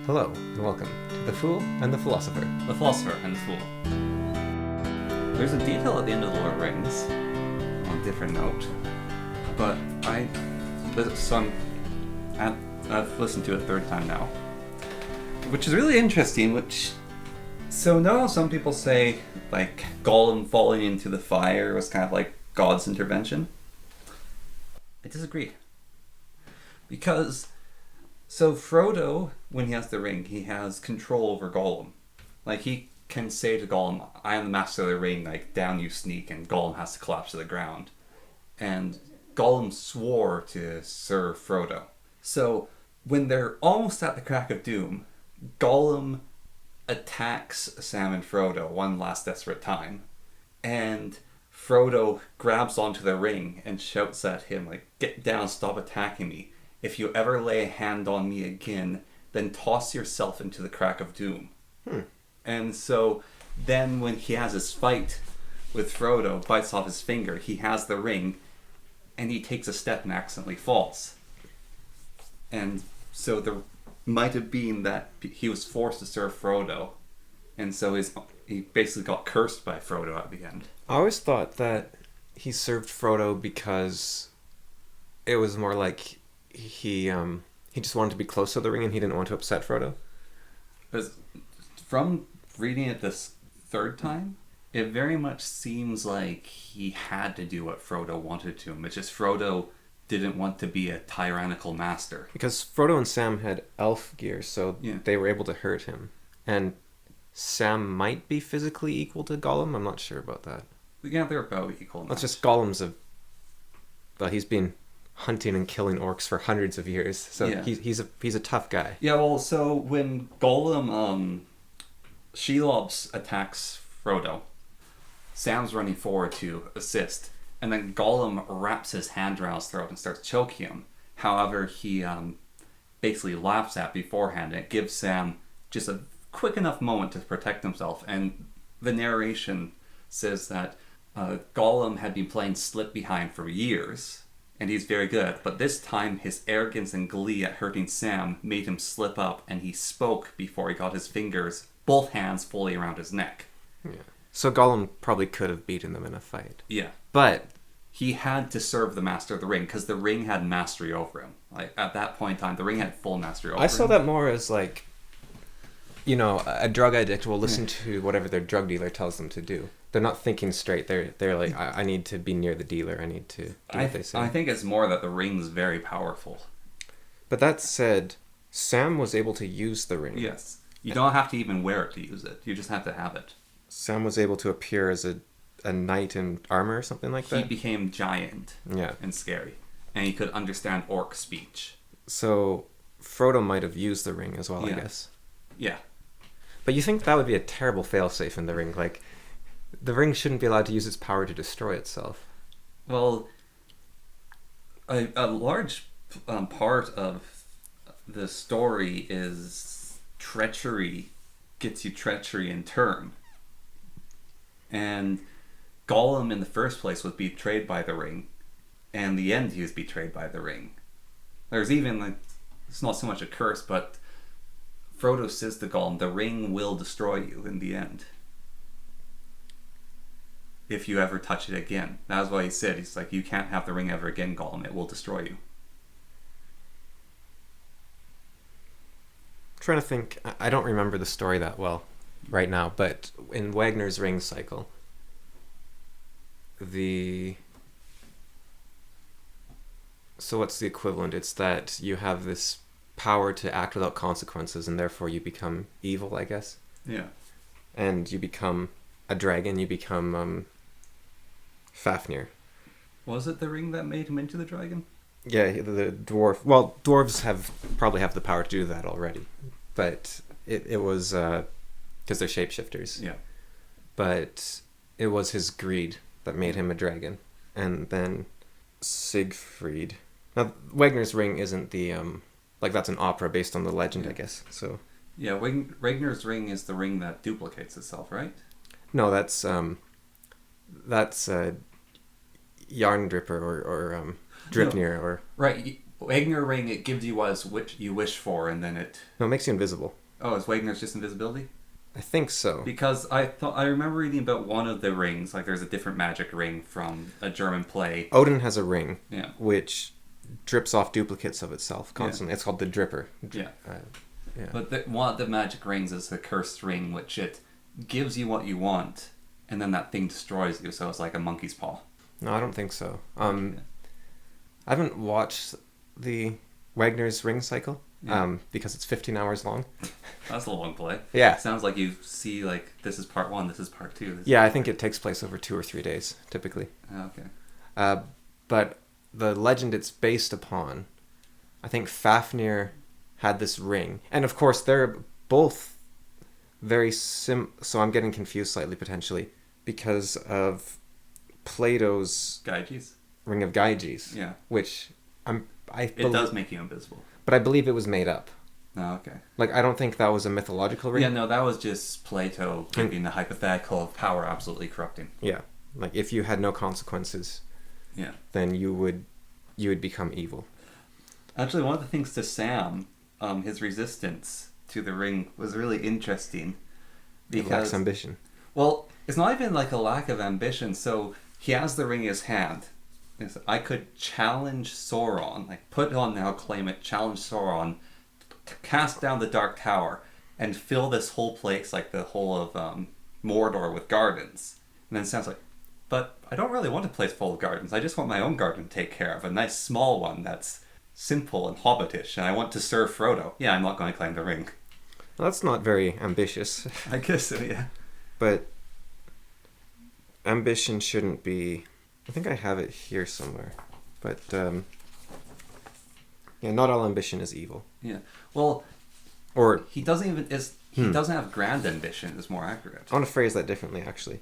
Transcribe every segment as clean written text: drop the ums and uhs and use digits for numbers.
Hello, and welcome to The Fool and the Philosopher. The Philosopher and The Fool. There's a detail at the end of the Lord of the Rings, on a different note, but I've listened to it a third time now, which is really interesting, so now some people say, like, Gollum falling into the fire was kind of like God's intervention. I disagree. Because, so Frodo, when he has the ring, he has control over Gollum. Like, he can say to Gollum, I am the master of the ring, like, down you sneak, and Gollum has to collapse to the ground. And Gollum swore to serve Frodo. So, when they're almost at the crack of doom, Gollum attacks Sam and Frodo one last desperate time. And Frodo grabs onto the ring and shouts at him, like, get down, stop attacking me. If you ever lay a hand on me again, then toss yourself into the crack of doom. And so then when he has his fight with Frodo, bites off his finger, he has the ring, and he takes a step and accidentally falls. And so there might have been that he was forced to serve Frodo, and so he basically got cursed by Frodo at the end. I always thought that he served Frodo because it was more like he just wanted to be close to the ring and he didn't want to upset Frodo. Because from reading it this third time, it very much seems like he had to do what Frodo wanted to him. It's just Frodo didn't want to be a tyrannical master. Because Frodo and Sam had elf gear, so they were able to hurt him. And Sam might be physically equal to Gollum. I'm not sure about that. Yeah, they're about equal. That's just Gollum's he's been hunting and killing orcs for hundreds of years, so yeah. he's a tough guy. Yeah, well, so when Gollum Shelob attacks Frodo, Sam's running forward to assist, and then Gollum wraps his hand around his throat and starts choking him. However, he basically laughs at beforehand, and it gives Sam just a quick enough moment to protect himself. And the narration says that Gollum had been playing slip behind for years, and he's very good, but this time his arrogance and glee at hurting Sam made him slip up, and he spoke before he got his fingers, both hands, fully around his neck. Yeah. So Gollum probably could have beaten them in a fight. Yeah. But he had to serve the Master of the Ring, because the ring had mastery over him. Like, at that point in time, the ring had full mastery over him. I saw that more as, like, a drug addict will listen to whatever their drug dealer tells them to do. They're not thinking straight. They're like, I need to be near the dealer. I need to do what they say. I think it's more that the ring's very powerful. But that said, Sam was able to use the ring. Yes. You don't have to even wear it to use it. You just have to have it. Sam was able to appear as a knight in armor or something like that? He became giant and scary. And he could understand orc speech. So Frodo might have used the ring as well, I guess. Yeah. But you think that would be a terrible failsafe in the ring? Like, the ring shouldn't be allowed to use its power to destroy itself. Well, a large part of the story is treachery gets you treachery in turn. And Gollum in the first place was betrayed by the ring, and in the end he was betrayed by the ring. There's even, like, it's not so much a curse, but Frodo says to Gollum, the ring will destroy you in the end. If you ever touch it again. That's why he said, he's like, you can't have the ring ever again, Gollum. It will destroy you. I'm trying to think. I don't remember the story that well right now, but in Wagner's Ring cycle, so what's the equivalent? It's that you have this power to act without consequences, and therefore you become evil, I guess. Yeah. And you become a dragon. You become Fafnir. Was it the ring that made him into the dragon? Yeah, the dwarf. Well, dwarves probably have the power to do that already, but it was because they're shapeshifters. Yeah. But it was his greed that made him a dragon, and then Siegfried. Now, Wagner's Ring isn't the that's an opera based on the legend, I guess. So. Yeah, Wagner's Ring is the ring that duplicates itself, right? No, that's Yarndripper or Dripnir or right. Wagner ring, it gives you what you wish for, and then it... No, it makes you invisible. Oh, is Wagner's just invisibility? I think so. Because I remember reading about one of the rings, like there's a different magic ring from a German play. Odin has a ring, Yeah. which drips off duplicates of itself constantly. It's called the dripper. Yeah. Yeah. But one of the magic rings is the cursed ring, which it gives you what you want, and then that thing destroys you, so it's like a monkey's paw. No, I don't think so. I haven't watched the Wagner's ring cycle because it's 15 hours long. That's a long play. Yeah. It sounds like you see, like, this is part 1, this is part 2. Yeah, I think it takes place over 2 or 3 days, typically. Oh, okay. But the legend it's based upon, I think Fafnir had this ring. And of course, they're both very so I'm getting confused slightly, potentially, because of Plato's Gyges? Ring of Gyges. Yeah. Which It does make you invisible. But I believe it was made up. Oh, okay. Like, I don't think that was a mythological ring. Yeah, no, that was just Plato giving the hypothetical of power absolutely corrupting. Yeah. Like, if you had no consequences, yeah, then you would become evil. Actually, one of the things to Sam, his resistance to the ring was really interesting. Because, it lacks ambition. Well, it's not even like a lack of ambition. So he has the ring in his hand. I could challenge Sauron, like put it on now, claim it, challenge Sauron, cast down the Dark Tower, and fill this whole place, like the whole of Mordor, with gardens. And then Sam's like, but I don't really want a place full of gardens. I just want my own garden to take care of, a nice small one that's simple and hobbitish, and I want to serve Frodo. Yeah, I'm not going to claim the ring. Well, that's not very ambitious. I guess so, yeah. But ambition shouldn't be... I think I have it here somewhere. But, yeah, not all ambition is evil. Yeah. Well, or he doesn't even... He doesn't have grand ambition, is more accurate. I want to phrase that differently, actually.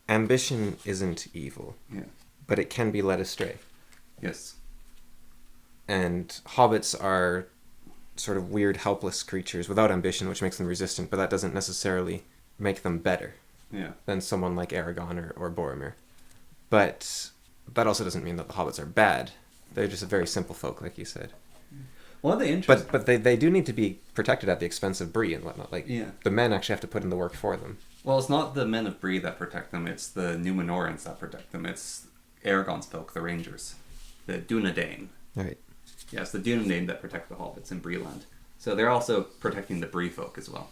Ambition isn't evil. Yeah. But it can be led astray. Yes. And hobbits are sort of weird, helpless creatures without ambition, which makes them resistant, but that doesn't necessarily make them better than someone like Aragorn or Boromir. But that also doesn't mean that the hobbits are bad. They're just a very simple folk, like you said. One of the interesting... But they do need to be protected at the expense of Bree and whatnot. Like, yeah. The men actually have to put in the work for them. Well, it's not the men of Bree that protect them, it's the Númenóreans that protect them. It's Aragorn's folk, the Rangers. The Dunedain. Right. Yes, the Dunedain that protect the hobbits in Breeland. So they're also protecting the Bree folk as well.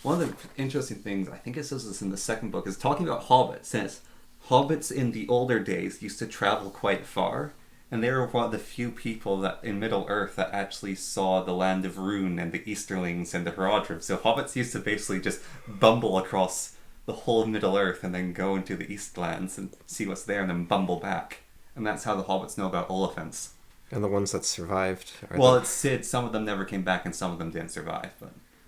One of the interesting things, I think it says this in the second book, is talking about hobbits. It says, hobbits in the older days used to travel quite far, and they were one of the few people that in Middle-earth that actually saw the land of Rhûn and the Easterlings and the Haradrim. So hobbits used to basically just bumble across the whole of Middle-earth and then go into the Eastlands and see what's there and then bumble back. And that's how the hobbits know about Olafants. And the ones that survived it's said some of them never came back and some of them didn't survive.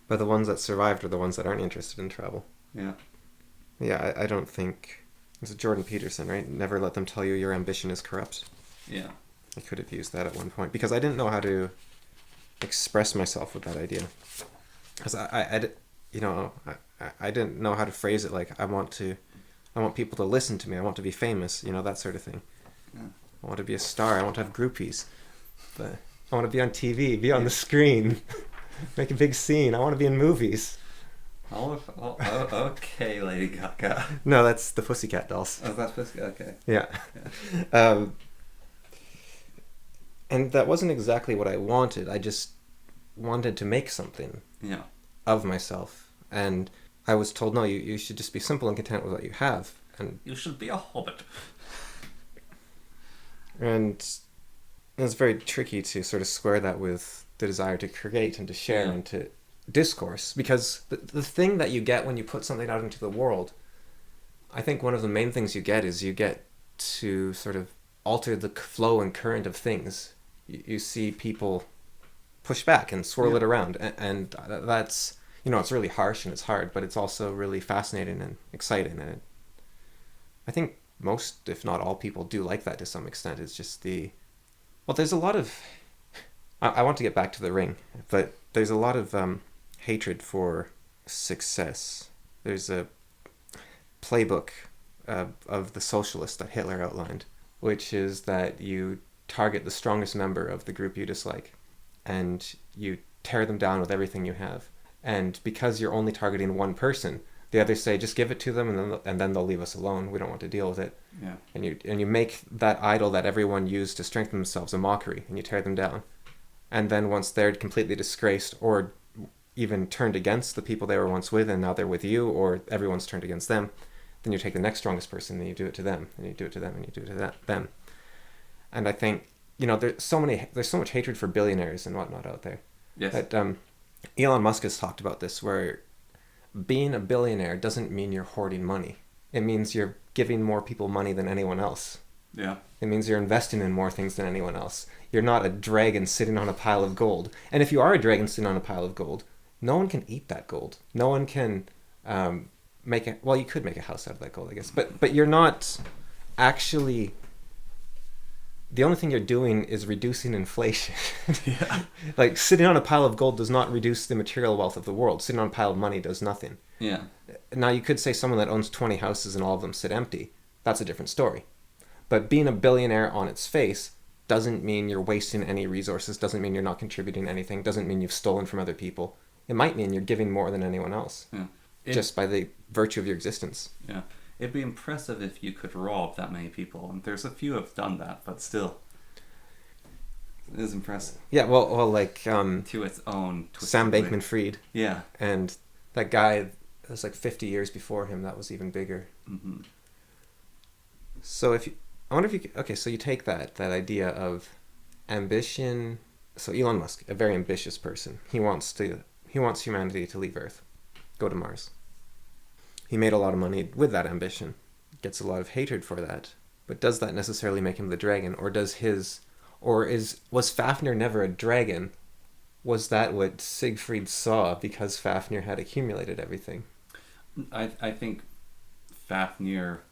But the ones that survived are the ones that aren't interested in travel. Yeah. Yeah, I don't think... It's Jordan Peterson, right? Never let them tell you your ambition is corrupt. Yeah. I could have used that at one point because I didn't know how to express myself with that idea. Because I didn't know how to phrase it. Like, I want people to listen to me. I want to be famous. That sort of thing. Yeah. I want to be a star. I want to have groupies. But I want to be on TV, be on the screen, make a big scene. I want to be in movies. Okay, Lady Gaga. No, that's the Pussycat Dolls. Oh, that's Pussycat. Okay. Yeah. And that wasn't exactly what I wanted. I just wanted to make something of myself. And I was told, no, you should just be simple and content with what you have. And you should be a hobbit. And it's very tricky to sort of square that with the desire to create and to share and to discourse. Because the thing that you get when you put something out into the world, I think one of the main things you get is you get to sort of alter the flow and current of things. You see people push back and swirl it around. And that's, it's really harsh and it's hard, but it's also really fascinating and exciting. And I think most, if not all people do like that to some extent. It's just there's a lot of, I want to get back to the ring, but there's a lot of hatred for success. There's a playbook of the socialist that Hitler outlined, which is that you target the strongest member of the group you dislike, and you tear them down with everything you have. And because you're only targeting one person, the others say, just give it to them, and then they'll leave us alone. We don't want to deal with it. Yeah. And you make that idol that everyone used to strengthen themselves a mockery, and you tear them down. And then once they're completely disgraced or even turned against the people they were once with, and now they're with you, or everyone's turned against them, then you take the next strongest person and you do it to them, and you do it to them, and you do it to them. And I think, there's so much hatred for billionaires and whatnot out there. Yes. That Elon Musk has talked about this, where being a billionaire doesn't mean you're hoarding money. It means you're giving more people money than anyone else. Yeah. It means you're investing in more things than anyone else. You're not a dragon sitting on a pile of gold. And if you are a dragon sitting on a pile of gold, no one can eat that gold. No one can you could make a house out of that gold, I guess. But you're not actually... The only thing you're doing is reducing inflation. Yeah. Like, sitting on a pile of gold does not reduce the material wealth of the world. Sitting on a pile of money does nothing. Yeah. Now, you could say someone that owns 20 houses and all of them sit empty. That's a different story. But being a billionaire on its face doesn't mean you're wasting any resources, doesn't mean you're not contributing anything, doesn't mean you've stolen from other people. It might mean you're giving more than anyone else, just by the virtue of your existence. Yeah. It'd be impressive if you could rob that many people, and there's a few have done that, but still, it is impressive. Yeah, well, like to its own. Sam Bankman-Fried. Yeah. And that guy, it was like 50 years before him, that was even bigger. Mm-hmm. So so you take that idea of ambition. So Elon Musk, a very ambitious person, he wants humanity to leave Earth, go to Mars. He made a lot of money with that ambition, gets a lot of hatred for that. But does that necessarily make him the dragon? Was Fafnir never a dragon? Was that what Siegfried saw because Fafnir had accumulated everything? I think Fafnir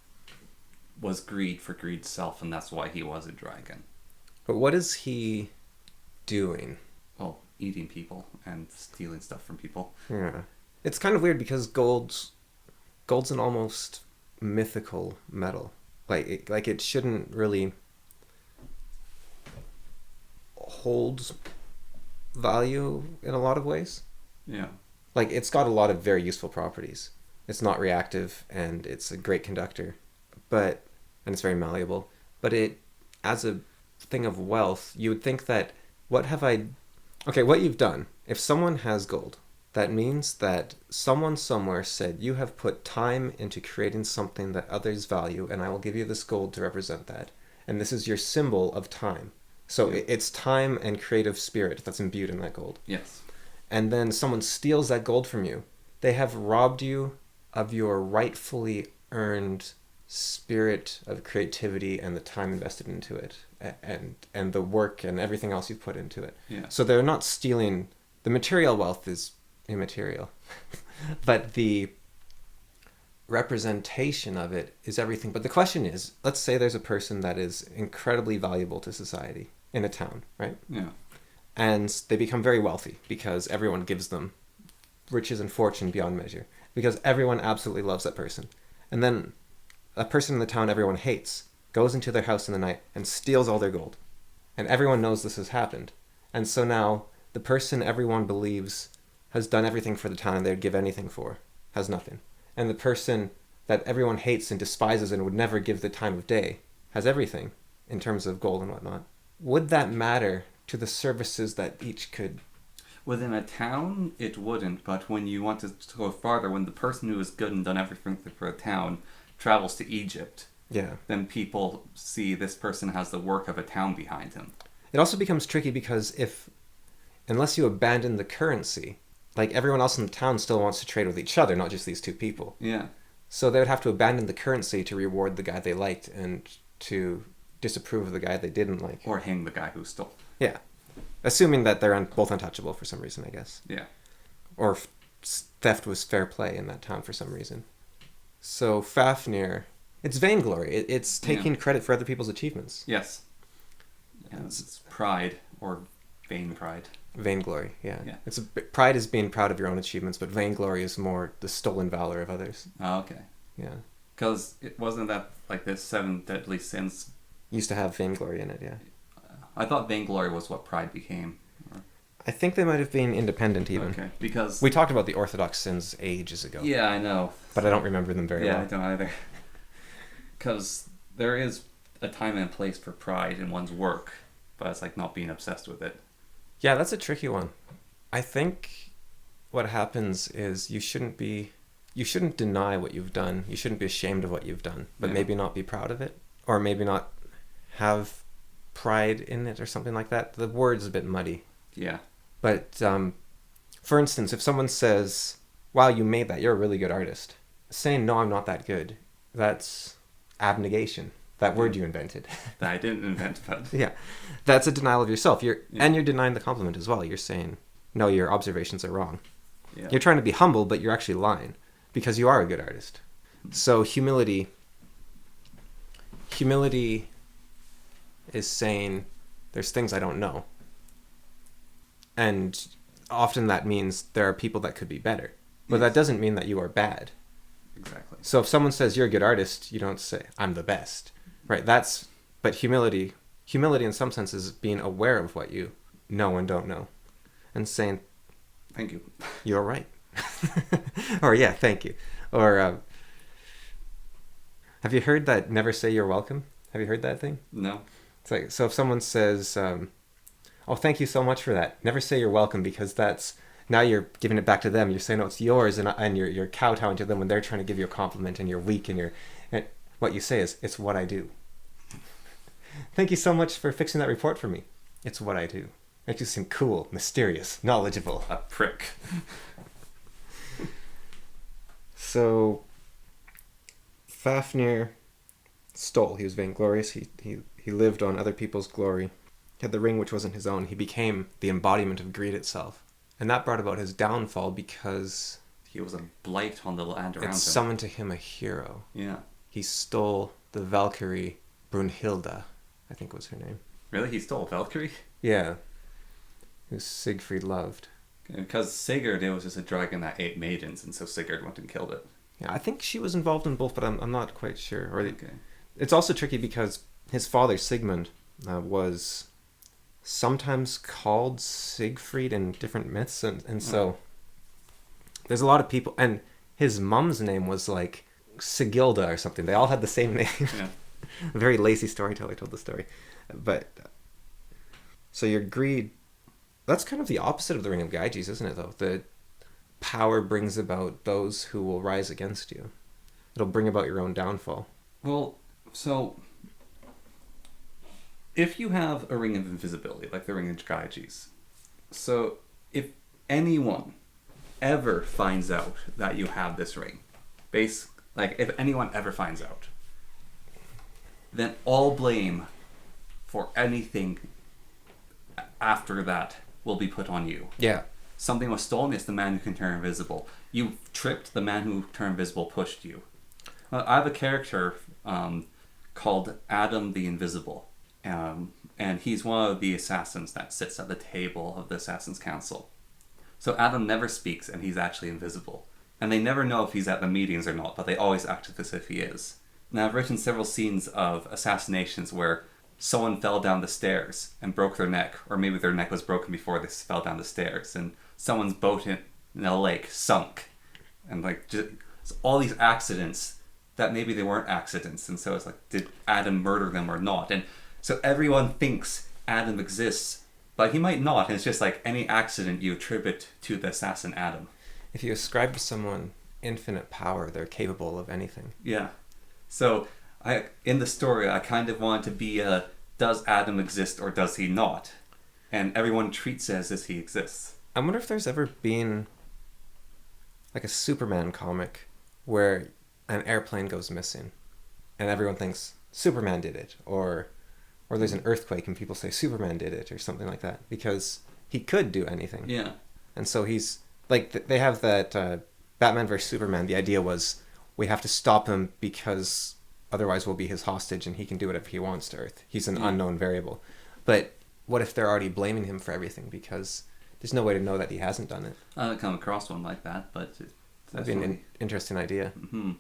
was greed for greed's self, and that's why he was a dragon. But what is he doing? Well, eating people and stealing stuff from people. Yeah. It's kind of weird because gold's an almost mythical metal. Like it shouldn't really hold value in a lot of ways. Yeah. Like, it's got a lot of very useful properties. It's not reactive, and it's a great conductor, and it's very malleable. But as a thing of wealth, you would think that what you've done, if someone has gold, that means that someone somewhere said, you have put time into creating something that others value, and I will give you this gold to represent that. And this is your symbol of time. So it's time and creative spirit that's imbued in that gold. Yes. And then someone steals that gold from you. They have robbed you of your rightfully earned spirit of creativity and the time invested into it, and the work and everything else you've put into it. Yeah. So they're not stealing. The material wealth is immaterial, but the representation of it is everything. But the question is, let's say there's a person that is incredibly valuable to society in a town, right? Yeah. And they become very wealthy because everyone gives them riches and fortune beyond measure, because everyone absolutely loves that person. And then a person in the town everyone hates goes into their house in the night and steals all their gold. And everyone knows this has happened. And so now the person everyone believes has done everything for the town and they'd give anything for has nothing. And the person that everyone hates and despises and would never give the time of day has everything in terms of gold and whatnot. Would that matter to the services that each could? Within a town, it wouldn't, but when you want to go farther, when the person who is good and done everything for a town travels to Egypt, then people see this person has the work of a town behind him. It also becomes tricky because unless you abandon the currency, like, everyone else in the town still wants to trade with each other, not just these two people. Yeah. So they would have to abandon the currency to reward the guy they liked and to disapprove of the guy they didn't like. Or hang the guy who stole. Yeah. Assuming that they're both untouchable for some reason, I guess. Yeah. Or theft was fair play in that town for some reason. So Fafnir, it's vainglory. It's taking credit for other people's achievements. Yes. Yeah, it's pride, or vain pride. Vainglory, yeah. Pride is being proud of your own achievements, but vainglory is more the stolen valor of others. Oh, okay. Yeah. Because it wasn't that, like, the 7 deadly sins used to have vainglory in it, yeah. I thought vainglory was what pride became. I think they might have been independent even. Okay, because... We talked about the orthodox sins ages ago. Yeah, I know. But I don't remember them very well. Yeah, I don't either. Because there is a time and place for pride in one's work, but it's like not being obsessed with it. Yeah, that's a tricky one. I think what happens is you shouldn't deny what you've done. You shouldn't be ashamed of what you've done, but maybe not be proud of it, or maybe not have pride in it or something like that. The word's a bit muddy. Yeah. But for instance, if someone says, wow, you made that, you're a really good artist, saying, no, I'm not that good, that's abnegation. That word you invented. That I didn't invent, but... Yeah. That's a denial of yourself. And you're denying the compliment as well. You're saying, no, your observations are wrong. Yeah. You're trying to be humble, but you're actually lying because you are a good artist. So humility is saying, there's things I don't know. And often that means there are people that could be better. But that doesn't mean that you are bad. Exactly. So if someone says you're a good artist, you don't say, I'm the best. Right? But humility in some sense is being aware of what you know and don't know. And saying, thank you. You're right. Or, yeah, thank you. Or, have you heard that never say you're welcome? Have you heard that thing? No. It's like, so if someone says, oh, thank you so much for that. Never say you're welcome, because now you're giving it back to them. You're saying, oh, it's yours, and you're kowtowing to them when they're trying to give you a compliment and you're weak and what you say is, it's what I do. Thank you so much for fixing that report for me. It's what I do. Makes you seem cool, mysterious, knowledgeable. A prick. So, Fafnir stole. He was vainglorious. He lived on other people's glory. He had the ring which wasn't his own. He became the embodiment of greed itself. And that brought about his downfall because... he was a blight on the land around him. It summoned to him a hero. Yeah. He stole the Valkyrie Brunhilde, I think was her name. Really? He stole Valkyrie? Yeah. Who Siegfried loved. Because Sigurd, it was just a dragon that ate maidens, and so Sigurd went and killed it. Yeah, I think she was involved in both, but I'm not quite sure. Okay. It's also tricky because his father, Sigmund, was sometimes called Siegfried in different myths, and so there's a lot of people, and his mum's name was like Sigilda or something. They all had the same name. Yeah. A very lazy storyteller told the story. But so your greed, that's kind of the opposite of the Ring of Gyges, isn't it, though? The power brings about those who will rise against you. It'll bring about your own downfall. Well, so if you have a ring of invisibility, like the Ring of Gyges, so if anyone ever finds out that you have this ring, if anyone ever finds out, then all blame for anything after that will be put on you. Yeah. Something was stolen, it's the man who can turn invisible. You tripped, the man who turned invisible pushed you. I have a character called Adam the Invisible, and he's one of the assassins that sits at the table of the Assassin's Council. So Adam never speaks, and he's actually invisible. And they never know if he's at the meetings or not, but they always act as if he is. Now, I've written several scenes of assassinations where someone fell down the stairs and broke their neck, or maybe their neck was broken before they fell down the stairs, and someone's boat in a lake sunk. And just all these accidents that maybe they weren't accidents, and so it's like, did Adam murder them or not? And so everyone thinks Adam exists, but he might not, and it's just like any accident you attribute to the assassin Adam. If you ascribe to someone infinite power, they're capable of anything. Yeah. So in the story, I kind of want to be does Adam exist or does he not? And everyone treats it as if he exists. I wonder if there's ever been like a Superman comic where an airplane goes missing and everyone thinks Superman did it, or there's an earthquake and people say Superman did it or something like that, because he could do anything. Yeah. And so he's like, they have that Batman vs Superman. The idea was we have to stop him because otherwise we'll be his hostage and he can do whatever he wants to Earth. He's an unknown variable. But what if they're already blaming him for everything because there's no way to know that he hasn't done it? I haven't come across one like that, but that'd be an interesting idea. Mm-hmm.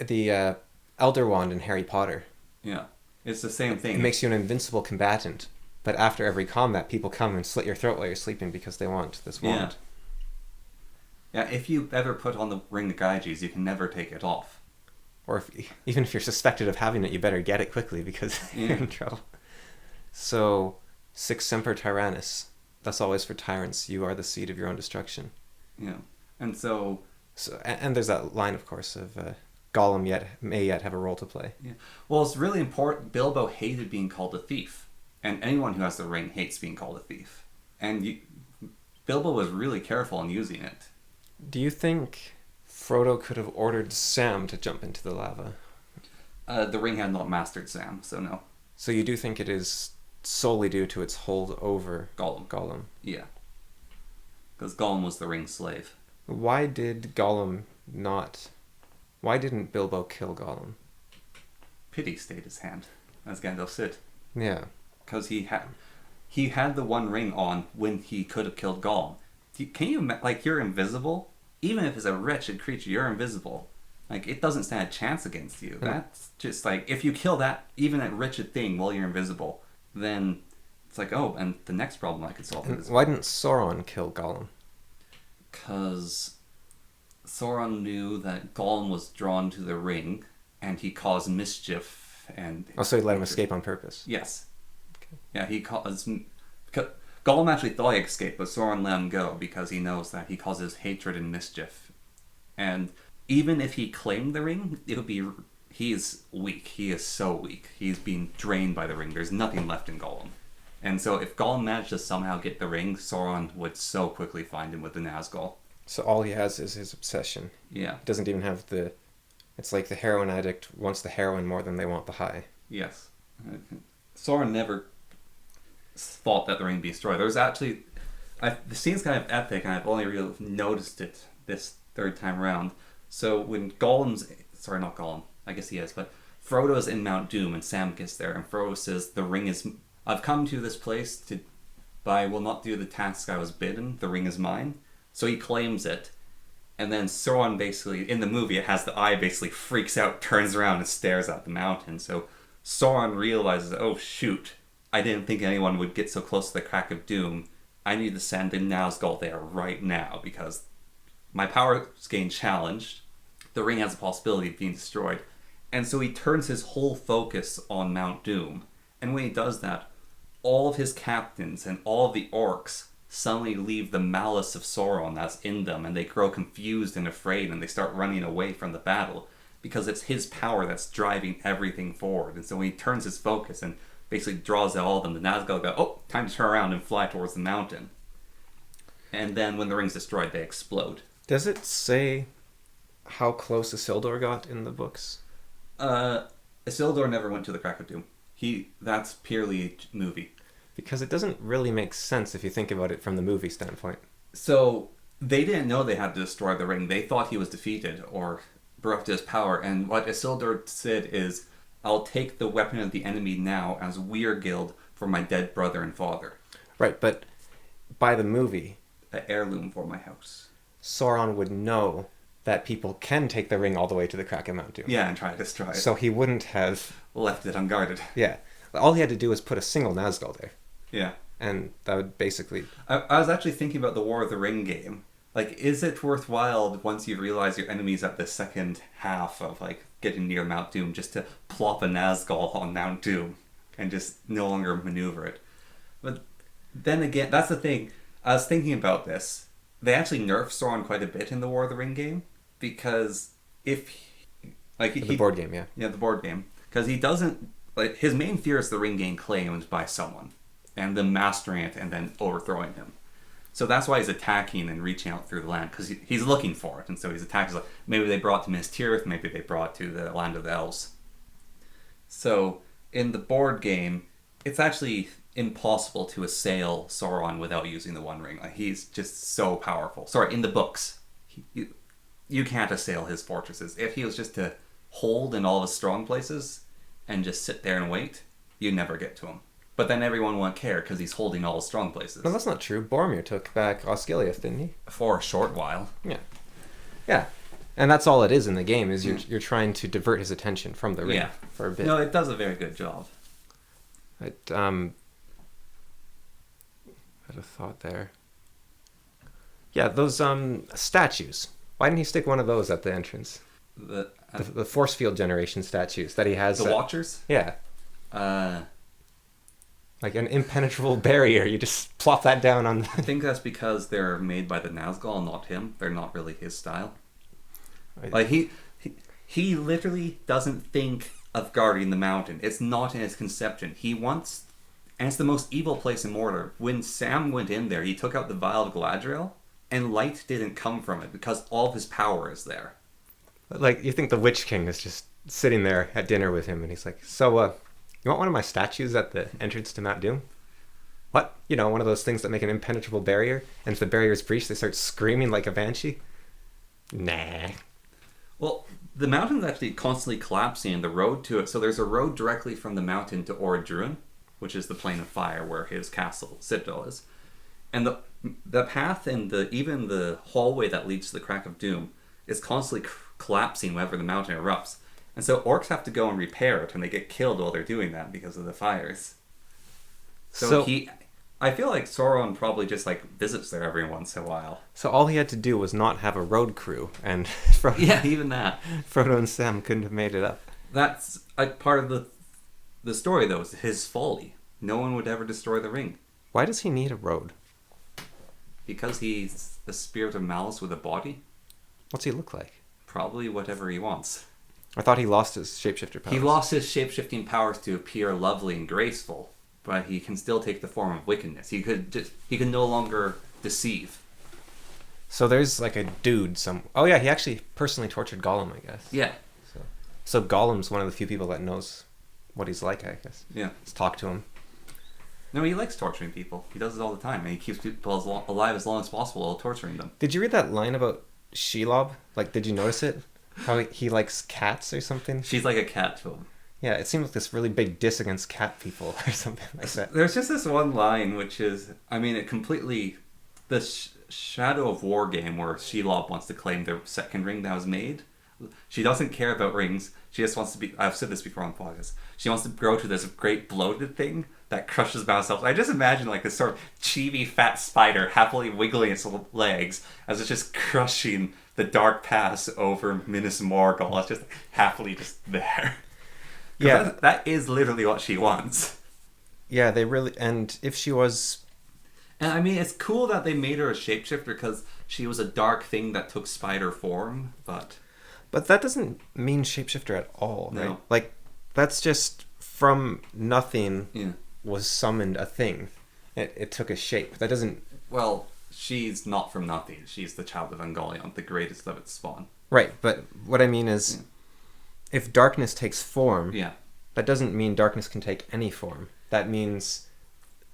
The Elder Wand in Harry Potter. Yeah, it's the same thing. It makes you an invincible combatant, But after every combat, people come and slit your throat while you're sleeping because they want this wand. Yeah, if you ever put on the ring of Gyges, you can never take it off. Or even if you're suspected of having it, you better get it quickly because you're in trouble. So, Sic semper tyrannis. That's always for tyrants. You are the seed of your own destruction. Yeah. And so and there's that line, of course, of Gollum may yet have a role to play. Yeah. Well, it's really important. Bilbo hated being called a thief. And anyone who has the ring hates being called a thief. And Bilbo was really careful in using it. Do you think Frodo could have ordered Sam to jump into the lava? The ring had not mastered Sam, so no. So you do think it is solely due to its hold over Gollum. Yeah. Because Gollum was the ring's slave. Why didn't Bilbo kill Gollum? Pity stayed his hand, as Gandalf said. Yeah. Because he had the one ring on when he could have killed Gollum. Can you, like, you're invisible? Even if it's a wretched creature, you're invisible. Like, it doesn't stand a chance against you. That's just like, if you kill that, even that wretched thing while you're invisible, then it's like, oh, and the next problem I could solve is... Why didn't Sauron kill Gollum? Because Sauron knew that Gollum was drawn to the ring, and he caused mischief, and... Oh, so he let him escape on purpose? Yes. Okay. Yeah, he caused... Gollum actually thought he escaped, but Sauron let him go because he knows that he causes hatred and mischief. And even if he claimed the ring, it would be... He is weak. He is so weak. He's being drained by the ring. There's nothing left in Gollum. And so if Gollum managed to somehow get the ring, Sauron would so quickly find him with the Nazgul. So all he has is his obsession. Yeah. He doesn't even have the... It's like the heroin addict wants the heroin more than they want the high. Yes. Sauron never thought that the ring be destroyed. There was actually... the scene's kind of epic, and I've only really noticed it this third time around. So when Gollum's... Sorry, not Gollum. I guess he is, but Frodo's in Mount Doom, and Sam gets there, and Frodo says, the ring is... I've come to this place but I will not do the task I was bidden. The ring is mine. So he claims it. And then Sauron basically, in the movie, it has the eye basically freaks out, turns around and stares at the mountain. So Sauron realizes, oh shoot, I didn't think anyone would get so close to the crack of doom. I need to send in Nazgul there right now because my power is getting challenged. The ring has a possibility of being destroyed. And so he turns his whole focus on Mount Doom. And when he does that, all of his captains and all of the orcs suddenly leave the malice of Sauron that's in them, and they grow confused and afraid, and they start running away from the battle because it's his power that's driving everything forward. And so when he turns his focus and basically draws out all of them, the Nazgûl go, oh, time to turn around and fly towards the mountain. And then when the ring's destroyed, they explode. Does it say how close Isildur got in the books? Isildur never went to the crack of doom. That's purely movie. Because it doesn't really make sense if you think about it from the movie standpoint. So they didn't know they had to destroy the ring. They thought he was defeated or bereft of his power. And what Isildur said is, I'll take the weapon of the enemy now as Weirgild for my dead brother and father. Right, but by the movie... An heirloom for my house. Sauron would know that people can take the ring all the way to the crack of Mount Doom. Yeah, and try to destroy it. So he wouldn't have... left it unguarded. Yeah. All he had to do was put a single Nazgûl there. Yeah. And that would basically... I was actually thinking about the War of the Ring game. Like, is it worthwhile once you realize your enemy's at the second half of, like, getting near Mount Doom just to plop a Nazgûl on Mount Doom and just no longer maneuver it? But then again, that's the thing. I was thinking about this. They actually nerfed Sauron quite a bit in the War of the Ring game because if... the board game, yeah. Yeah, the board game. Because he doesn't... Like, his main fear is the ring getting claimed by someone and then mastering it and then overthrowing him. So that's why he's attacking and reaching out through the land, because he's looking for it. And so he's attacking. Like, maybe they brought it to Minas Tirith, maybe they brought it to the land of the elves. So in the board game, it's actually impossible to assail Sauron without using the One Ring. Like, he's just so powerful. Sorry, in the books, you can't assail his fortresses. If he was just to hold in all of his strong places and just sit there and wait, you'd never get to him. But then everyone won't care because he's holding all his strong places. No, that's not true. Boromir took back Osgiliath, didn't he? For a short while. Yeah. Yeah. And that's all it is in the game, is you're trying to divert his attention from the ring for a bit. No, it does a very good job. had a thought there. Yeah, those statues. Why didn't he stick one of those at the entrance? The force field generation statues that he has. The Watchers? Yeah. Like an impenetrable barrier. You just plop that down on... I think that's because they're made by the Nazgûl, not him. They're not really his style. Like, he literally doesn't think of guarding the mountain. It's not in his conception. He wants... And it's the most evil place in Mordor. When Sam went in there, he took out the Vial of Galadriel, and light didn't come from it because all of his power is there. Like, you think the Witch King is just sitting there at dinner with him, and he's like, so, you want one of my statues at the entrance to Mount Doom? What? You know, one of those things that make an impenetrable barrier, and if the barrier is breached, they start screaming like a banshee? Nah. Well, the mountain's actually constantly collapsing, and the road to it, so there's a road directly from the mountain to Orodruin, which is the Plain of Fire where his castle, citadel, is. And the path and even the hallway that leads to the Crack of Doom is constantly collapsing whenever the mountain erupts. And so orcs have to go and repair it, and they get killed while they're doing that because of the fires. So I feel like Sauron probably just visits there every once in a while. So all he had to do was not have a road crew, and Frodo, yeah, even that. Frodo and Sam couldn't have made it up. That's part of the story, though, is his folly. No one would ever destroy the ring. Why does he need a road? Because he's the spirit of malice with a body. What's he look like? Probably whatever he wants. I thought he lost his shapeshifter powers. He lost his shapeshifting powers to appear lovely and graceful, but he can still take the form of wickedness. He could no longer deceive. So there's like a dude oh yeah, he actually personally tortured Gollum, I guess. Yeah. So Gollum's one of the few people that knows what he's like, I guess. Yeah. Let's talk to him. No, he likes torturing people. He does it all the time, and he keeps people alive as long as possible while torturing them. Did you read that line about Shelob? Like, did you notice it? How he likes cats or something? She's like a cat to him. Yeah, it seems like this really big diss against cat people or something like that. There's just this one line, which is, it completely... The Shadow of War game where Shelob wants to claim the second ring that was made. She doesn't care about rings. She just wants to be... I've said this before on the podcast. She wants to grow to this great bloated thing that crushes by itself. I just imagine this sort of chibi fat spider happily wiggling its legs as it's just crushing the dark pass over Minas Morgul. It's just happily just there. Yeah. That is literally what she wants. Yeah, they really... And if she was... And it's cool that they made her a shapeshifter because she was a dark thing that took spider form, but... But that doesn't mean shapeshifter at all, right? No. Like, that's just from nothing was summoned a thing. It took a shape. That doesn't... Well, she's not from nothing. She's the child of Ungoliant, the greatest of its spawn. Right, but what I mean is, if darkness takes form, that doesn't mean darkness can take any form. That means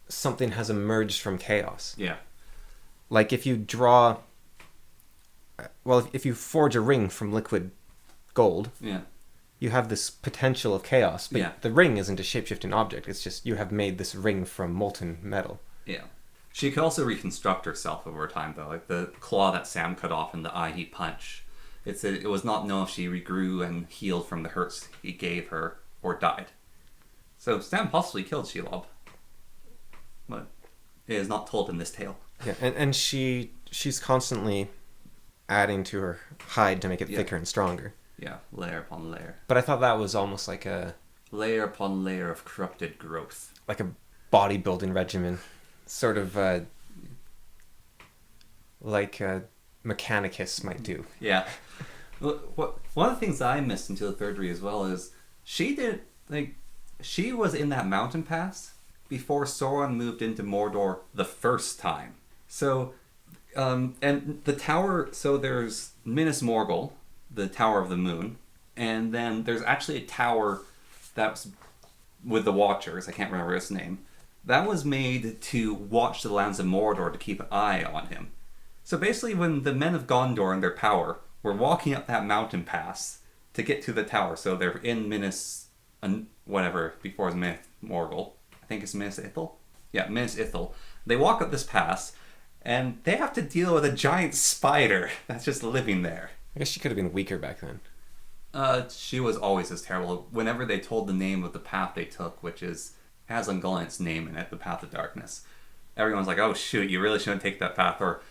something has emerged from chaos. Yeah. Like if you draw... Well, if you forge a ring from liquid gold, you have this potential of chaos, but the ring isn't a shape-shifting object. It's just you have made this ring from molten metal. Yeah. She could also reconstruct herself over time, though. Like the claw that Sam cut off and the eye he punched. It was not known if she regrew and healed from the hurts he gave her or died. So Sam possibly killed Shelob. But it is not told in this tale. Yeah, and she's constantly adding to her hide to make it thicker and stronger. Yeah, layer upon layer. But I thought that was almost like a... Layer upon layer of corrupted growth. Like a bodybuilding regimen. Sort of like Mechanicus might do. Yeah. One of the things I missed until the third read as well is she was in that mountain pass before Sauron moved into Mordor the first time. So, and the tower, so there's Minas Morgul, the Tower of the Moon, and then there's actually a tower that's with the Watchers, I can't remember its name, that was made to watch the lands of Mordor to keep an eye on him. So basically when the men of Gondor and their power were walking up that mountain pass to get to the tower, so they're in Minas, whatever, before it's Minas Morgul, I think it's Minas Ithil? Yeah, Minas Ithil. They walk up this pass, and they have to deal with a giant spider that's just living there. I guess she could have been weaker back then. She was always as terrible. Whenever they told the name of the path they took, which has Ungoliant's name in it, the Path of Darkness, everyone's like, oh shoot, you really shouldn't take that path. Or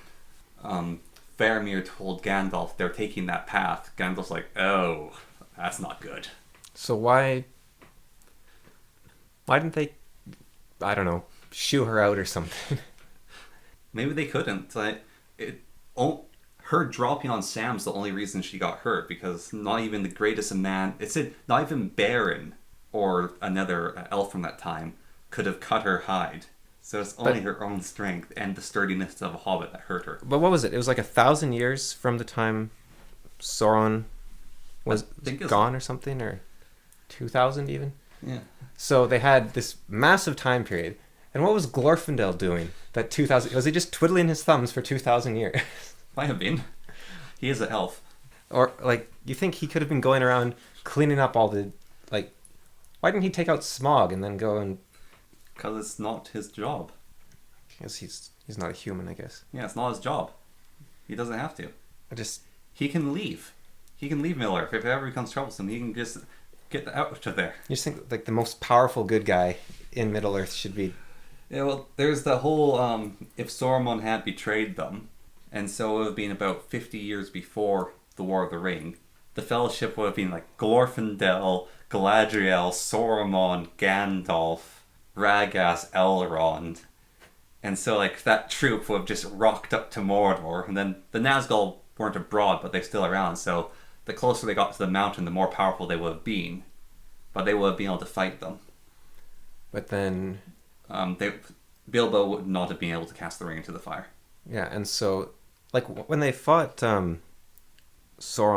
Faramir told Gandalf they're taking that path. Gandalf's like, oh, that's not good. So why didn't they, I don't know, shoo her out or something? Maybe they couldn't. Her dropping on Sam's the only reason she got hurt, because not even the greatest of man, it said not even Beren or another elf from that time could have cut her hide. So it's only her own strength and the sturdiness of a hobbit that hurt her. But what was it? It was like 1,000 years from the time Sauron was gone or something, or 2,000 even? Yeah. So they had this massive time period. And what was Glorfindel doing that 2,000... Was he just twiddling his thumbs for 2,000 years? Might have been. He is an elf. Or, like, you think he could have been going around cleaning up all the... Like, why didn't he take out Smog and then go and... Because it's not his job. Because he's not a human, I guess. Yeah, it's not his job. He doesn't have to. He can leave. He can leave Middle-earth. If it ever becomes troublesome, he can just get out of there. You just think, like, the most powerful good guy in Middle-earth should be... Yeah, well, there's the whole, if Sauron had betrayed them, and so it would have been about 50 years before the War of the Ring, the Fellowship would have been like Glorfindel, Galadriel, Sauron, Gandalf, Radagast, Elrond. And so, like, that troop would have just rocked up to Mordor, and then the Nazgûl weren't abroad, but they're still around, so the closer they got to the mountain, the more powerful they would have been. But they would have been able to fight them. But then... Bilbo would not have been able to cast the ring into the fire. Yeah, and so, like, when they fought Sauron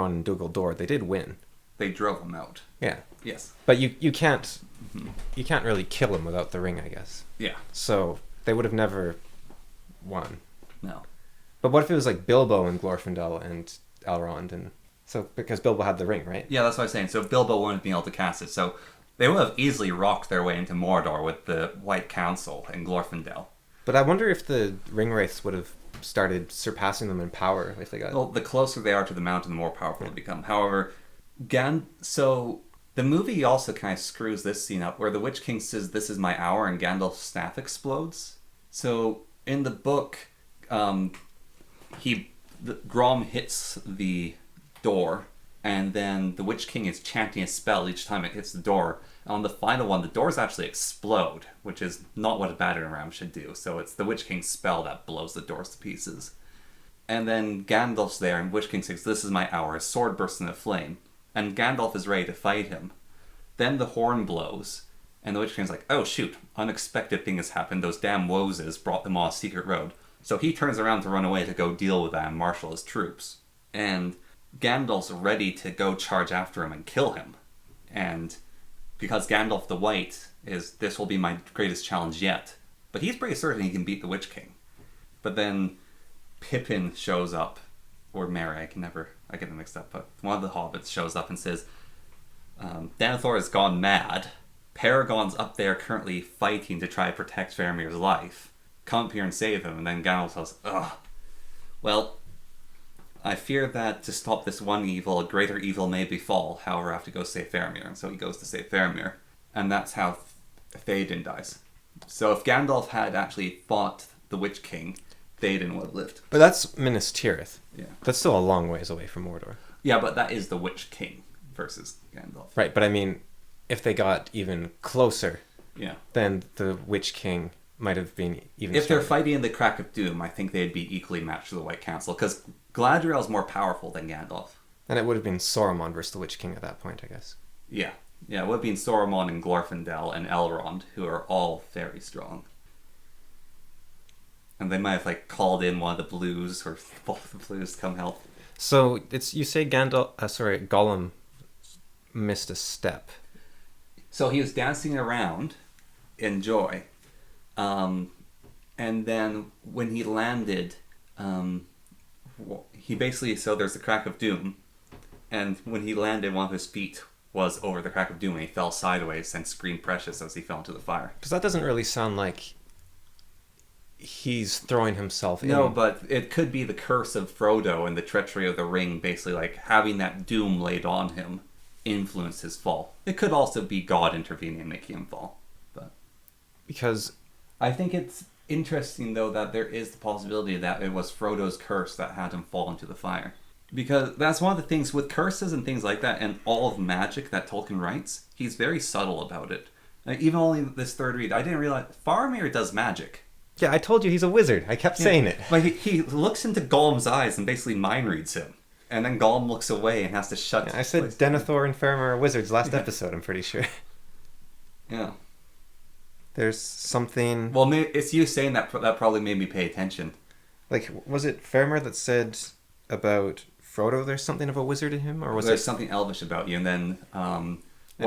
and Dugaldor, they did win. They drove him out. Yeah. Yes. But you can't really kill him without the ring, I guess. Yeah. So they would have never won. No. But what if it was like Bilbo and Glorfindel and Elrond, and so because Bilbo had the ring, right? Yeah, that's what I'm saying. So Bilbo wouldn't be able to cast it. So they would have easily rocked their way into Mordor with the White Council and Glorfindel. But I wonder if the ringwraiths would have started surpassing them in power if they got... Well, the closer they are to the mountain, the more powerful they become. However, so the movie also kind of screws this scene up, where the Witch King says, "This is my hour," and Gandalf's staff explodes. So in the book, Grom hits the door, and then the Witch King is chanting a spell each time it hits the door. On the final one, the doors actually explode, which is not what a battering ram should do. So it's the Witch King's spell that blows the doors to pieces. And then Gandalf's there, and Witch King says, "This is my hour." His sword bursts into flame, and Gandalf is ready to fight him. Then the horn blows, and the Witch King's like, "Oh shoot, unexpected thing has happened. Those damn Wozes brought them on a secret road." So he turns around to run away to go deal with that and marshal his troops. And Gandalf's ready to go charge after him and kill him. And because Gandalf the White this will be my greatest challenge yet. But he's pretty certain he can beat the Witch King. But then Pippin shows up, or Merry, I get them mixed up, but one of the hobbits shows up and says, Denethor has gone mad. Paragon's up there currently fighting to try to protect Faramir's life. Come up here and save him. And then Gandalf says, "Ugh. Well, I fear that to stop this one evil, a greater evil may befall. However, I have to go save Faramir." And so he goes to save Faramir. And that's how Theoden dies. So if Gandalf had actually fought the Witch King, Theoden would have lived. But that's Minas Tirith. Yeah. That's still a long ways away from Mordor. Yeah, but that is the Witch King versus Gandalf. Right, but I mean, if they got even closer, then the Witch King might have been even If stronger. they're fighting in the Crack of Doom, I think they'd be equally matched to the White Council, because Galadriel's more powerful than Gandalf. And it would have been Saruman versus the Witch King at that point, I guess. Yeah. Yeah, it would have been Saruman and Glorfindel and Elrond, who are all very strong. And they might have called in one of the blues or both the blues to come help. So you say Gollum missed a step. So he was dancing around in joy, and then when he landed, he basically, so there's the Crack of Doom, and when he landed, one of his feet was over the Crack of Doom, and he fell sideways and screamed precious as he fell into the fire. Because that doesn't really sound like he's throwing himself in. No, but it could be the curse of Frodo and the treachery of the ring, basically having that doom laid on him influenced his fall. It could also be God intervening and making him fall. But because I think it's interesting, though, that there is the possibility that it was Frodo's curse that had him fall into the fire. Because that's one of the things with curses and things like that, and all of magic that Tolkien writes, he's very subtle about it. Like, even only this third read, I didn't realize Faramir does magic. Yeah, I told you he's a wizard. I kept saying it. Like, he looks into Gollum's eyes and basically mind reads him. And then Gollum looks away and has to shut... Yeah, I said Denethor and Faramir are wizards last episode, I'm pretty sure. Yeah. There's something... Well, it's you saying that probably made me pay attention. Like, was it Faramir that said about Frodo there's something of a wizard in him? Or was There's it... something elvish about you, and then one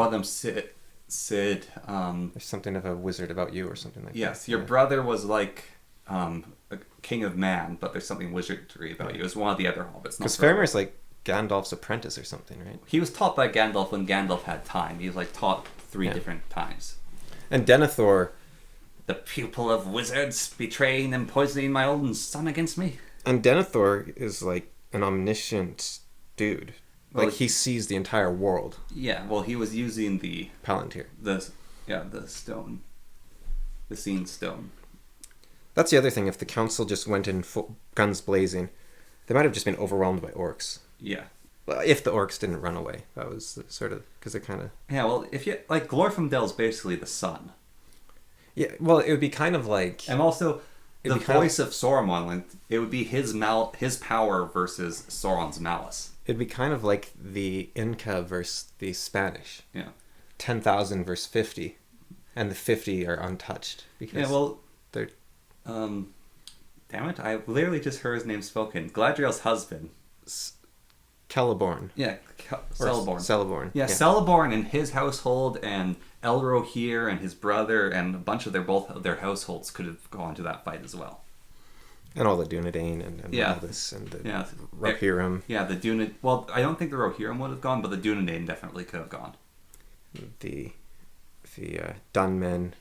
of them, Sid... there's something of a wizard about you or something like that. Yes, your brother was like a king of man, but there's something wizardry about you. It was one of the other hobbits. Because Faramir's like Gandalf's apprentice or something, right? He was taught by Gandalf when Gandalf had time. He was like taught three different times. And Denethor... The pupil of wizards, betraying and poisoning my own son against me. And Denethor is like an omniscient dude. Like, Well, he sees the entire world. Yeah, well, he was using the Palantir. the stone, the Seen Stone. That's the other thing. If the council just went in guns blazing, they might have just been overwhelmed by orcs. Yeah. Well, if the orcs didn't run away, that was sort of because it kind of. Yeah, well, if you like, Glorfindel's basically the sun. Yeah, well, it would be kind of like. And also, the It'd be kind voice of Sauron, like, it would be his power versus Sauron's malice. It'd be kind of like the Inca versus the Spanish. Yeah. 10,000 versus 50, and the 50 are untouched because. Yeah, well, they're. Damn it! I literally just heard his name spoken. Galadriel's husband. Celeborn. Yeah, Celeborn. Celeborn. Yeah, Celeborn and his household, and Elrohir and his brother, and a bunch of their households could have gone to that fight as well. And all the Dunedain and all this and the Rohirrim. Yeah, the Dunedain. Well, I don't think the Rohirrim would have gone, but the Dunedain definitely could have gone. The Dunmen.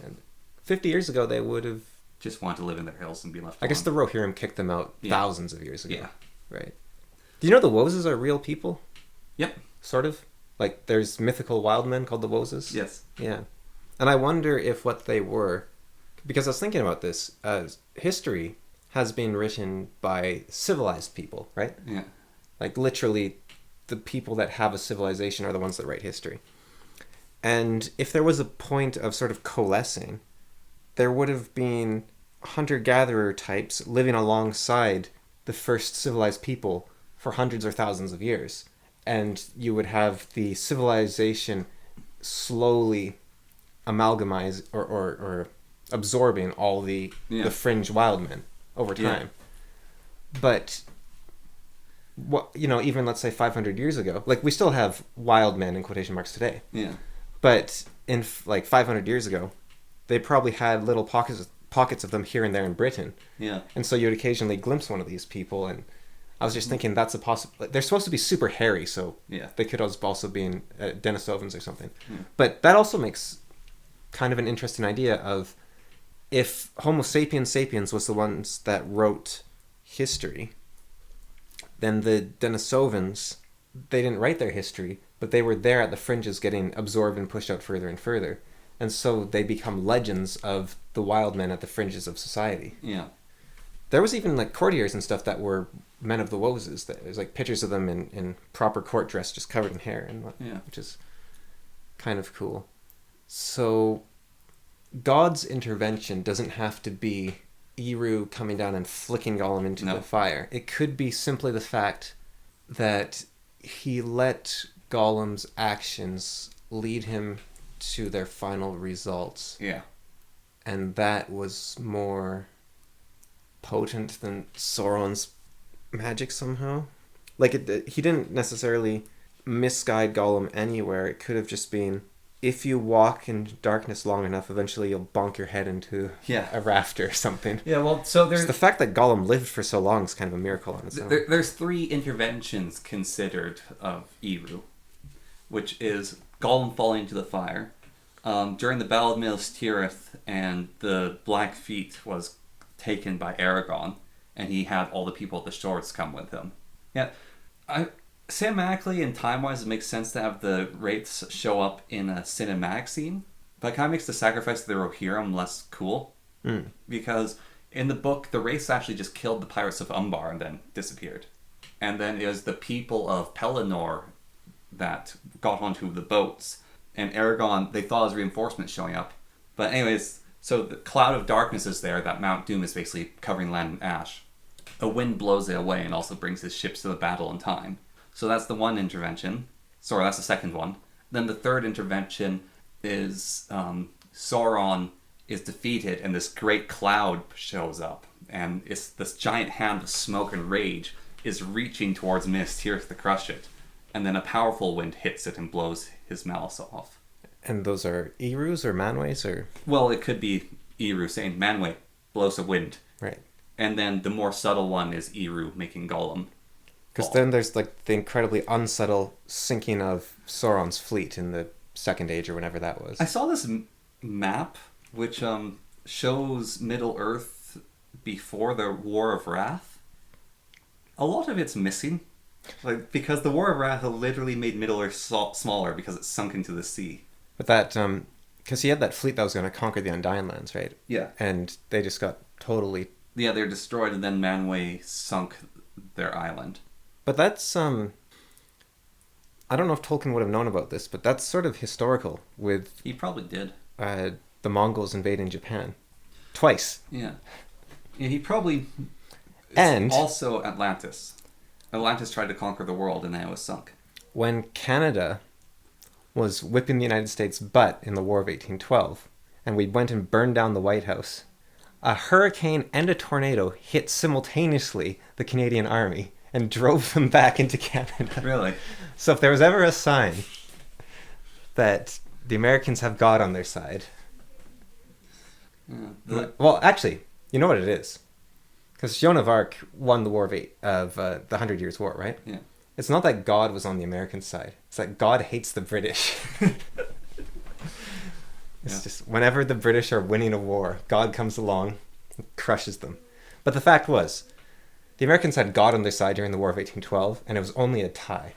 And 50 years ago, they would have just want to live in their hills and be left I alone. guess the Rohirrim kicked them out thousands of years ago. Yeah. Right. Do you know the Woses are real people? Yep. Sort of? Like, there's mythical wild men called the Woses? Yes. Yeah. And I wonder if what they were... Because I was thinking about this. History has been written by civilized people, right? Yeah. Like, literally, the people that have a civilization are the ones that write history. And if there was a point of sort of coalescing, there would have been hunter-gatherer types living alongside the first civilized people for hundreds or thousands of years. And you would have the civilization slowly amalgamize or absorbing all the fringe wild men over time. Yeah. But what, even let's say 500 years ago, like, we still have wild men in quotation marks today. Yeah. But in like 500 years ago, they probably had little pockets of them here and there in Britain. Yeah. And so you'd occasionally glimpse one of these people, and I was just thinking that's a possible. They're supposed to be super hairy, so they could also be in Denisovans or something. Yeah. But that also makes kind of an interesting idea of if Homo sapiens sapiens was the ones that wrote history, then the Denisovans, they didn't write their history, but they were there at the fringes getting absorbed and pushed out further and further. And so they become legends of the wild men at the fringes of society. Yeah. There was even like courtiers and stuff that were men of the Woses. There's like pictures of them in proper court dress, just covered in hair, and which is kind of cool. So God's intervention doesn't have to be Eru coming down and flicking Gollum into the fire. It could be simply the fact that he let Gollum's actions lead him to their final results. Yeah. And that was more potent than Sauron's magic somehow. Like, he didn't necessarily misguide Gollum anywhere. It could have just been, if you walk in darkness long enough, eventually you'll bonk your head into a rafter or something. Yeah, well, so there's... the fact that Gollum lived for so long is kind of a miracle on its own. There's 3 interventions considered of Eru, which is Gollum falling into the fire, during the Battle of Minas Tirith, and the Blackfeet was taken by Aragorn, and he had all the people at the shores come with him. Yeah, cinematically and time-wise, it makes sense to have the wraiths show up in a cinematic scene, but it kind of makes the sacrifice of the Rohirrim less cool. Because in the book, the race actually just killed the pirates of Umbar and then disappeared. And then it was the people of Pelennor that got onto the boats. And Aragorn, they thought it was reinforcements showing up. But anyways, so the cloud of darkness is there, that Mount Doom is basically covering land in ash. A wind blows it away and also brings his ships to the battle in time. So that's the one intervention. Sorry, that's the second one. Then the third intervention is Sauron is defeated and this great cloud shows up. And it's this giant hand of smoke and rage is reaching towards Minas-Tirith to crush it. And then a powerful wind hits it and blows his malice off. And those are Erus or Manways or? Well, it could be Eru saying, Manway blows a wind. Right. And then the more subtle one is Eru making Gollum. Because then there's like the incredibly unsubtle sinking of Sauron's fleet in the Second Age or whenever that was. I saw this map which shows Middle Earth before the War of Wrath. A lot of it's missing. Like, because the War of Wrath literally made Middle Earth smaller because it sunk into the sea. But that, because he had that fleet that was going to conquer the Undying Lands, right? Yeah. And they just got totally... Yeah, they're destroyed and then Manway sunk their island. But that's, I don't know if Tolkien would have known about this, but that's sort of historical with... He probably did. The Mongols invading Japan. Twice. Yeah. Yeah, he probably... And... also Atlantis. Atlantis tried to conquer the world and then it was sunk. When Canada was whipping the United States' butt in the War of 1812, and we went and burned down the White House, a hurricane and a tornado hit simultaneously the Canadian Army and drove them back into Canada. Really? So if there was ever a sign that the Americans have God on their side... Yeah, well, actually, you know what it is. Because Joan of Arc won the War of the 100 Years' War, right? Yeah. It's not that God was on the American side. It's that God hates the British. It's just whenever the British are winning a war, God comes along and crushes them. But the fact was, the Americans had God on their side during the War of 1812, and it was only a tie.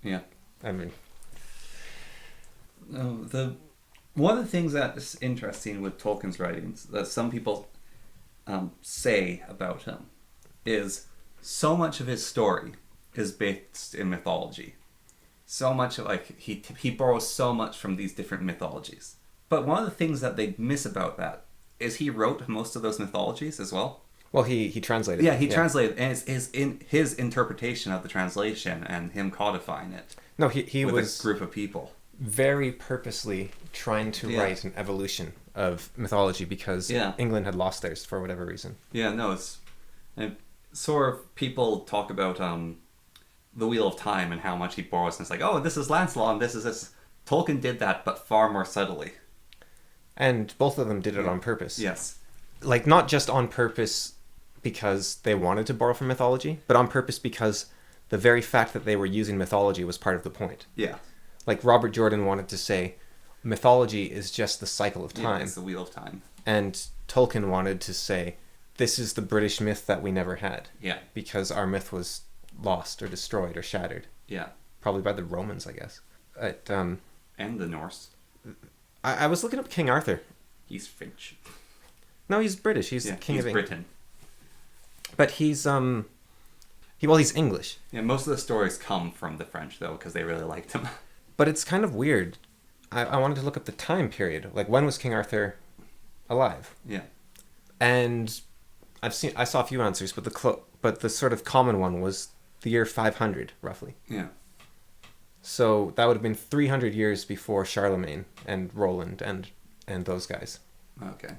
Yeah. I mean... One of the things that's interesting with Tolkien's writings that some people say about him is so much of his story is based in mythology. So much like he borrows so much from these different mythologies. But one of the things that they miss about that is he wrote most of those mythologies as well. Well, he translated. Yeah, he translated, and it's in his interpretation of the translation and him codifying it. No, he with was a group of people. Very purposely trying to write an evolution of mythology because England had lost theirs for whatever reason. Yeah, no, it's... And sort of people talk about the Wheel of Time and how much he borrows, and it's like, oh, this is Lancelot, and this is this. Tolkien did that, but far more subtly. And both of them did it on purpose. Yes. Like, not just on purpose because they wanted to borrow from mythology, but on purpose because the very fact that they were using mythology was part of the point. Yeah. Like, Robert Jordan wanted to say, mythology is just the cycle of time. Yeah, it's the Wheel of Time. And Tolkien wanted to say, this is the British myth that we never had. Yeah. Because our myth was lost or destroyed or shattered. Yeah. Probably by the Romans, I guess. And the Norse. I was looking up King Arthur. He's Finch. No, he's British. He's King of England. Britain. But he's he's English. Yeah, most of the stories come from the French, though, because they really liked him. But it's kind of weird. I wanted to look up the time period. Like, when was King Arthur alive? Yeah. And I saw a few answers, but the sort of common one was the year 500, roughly. Yeah. So that would have been 300 years before Charlemagne and Roland and those guys. Okay.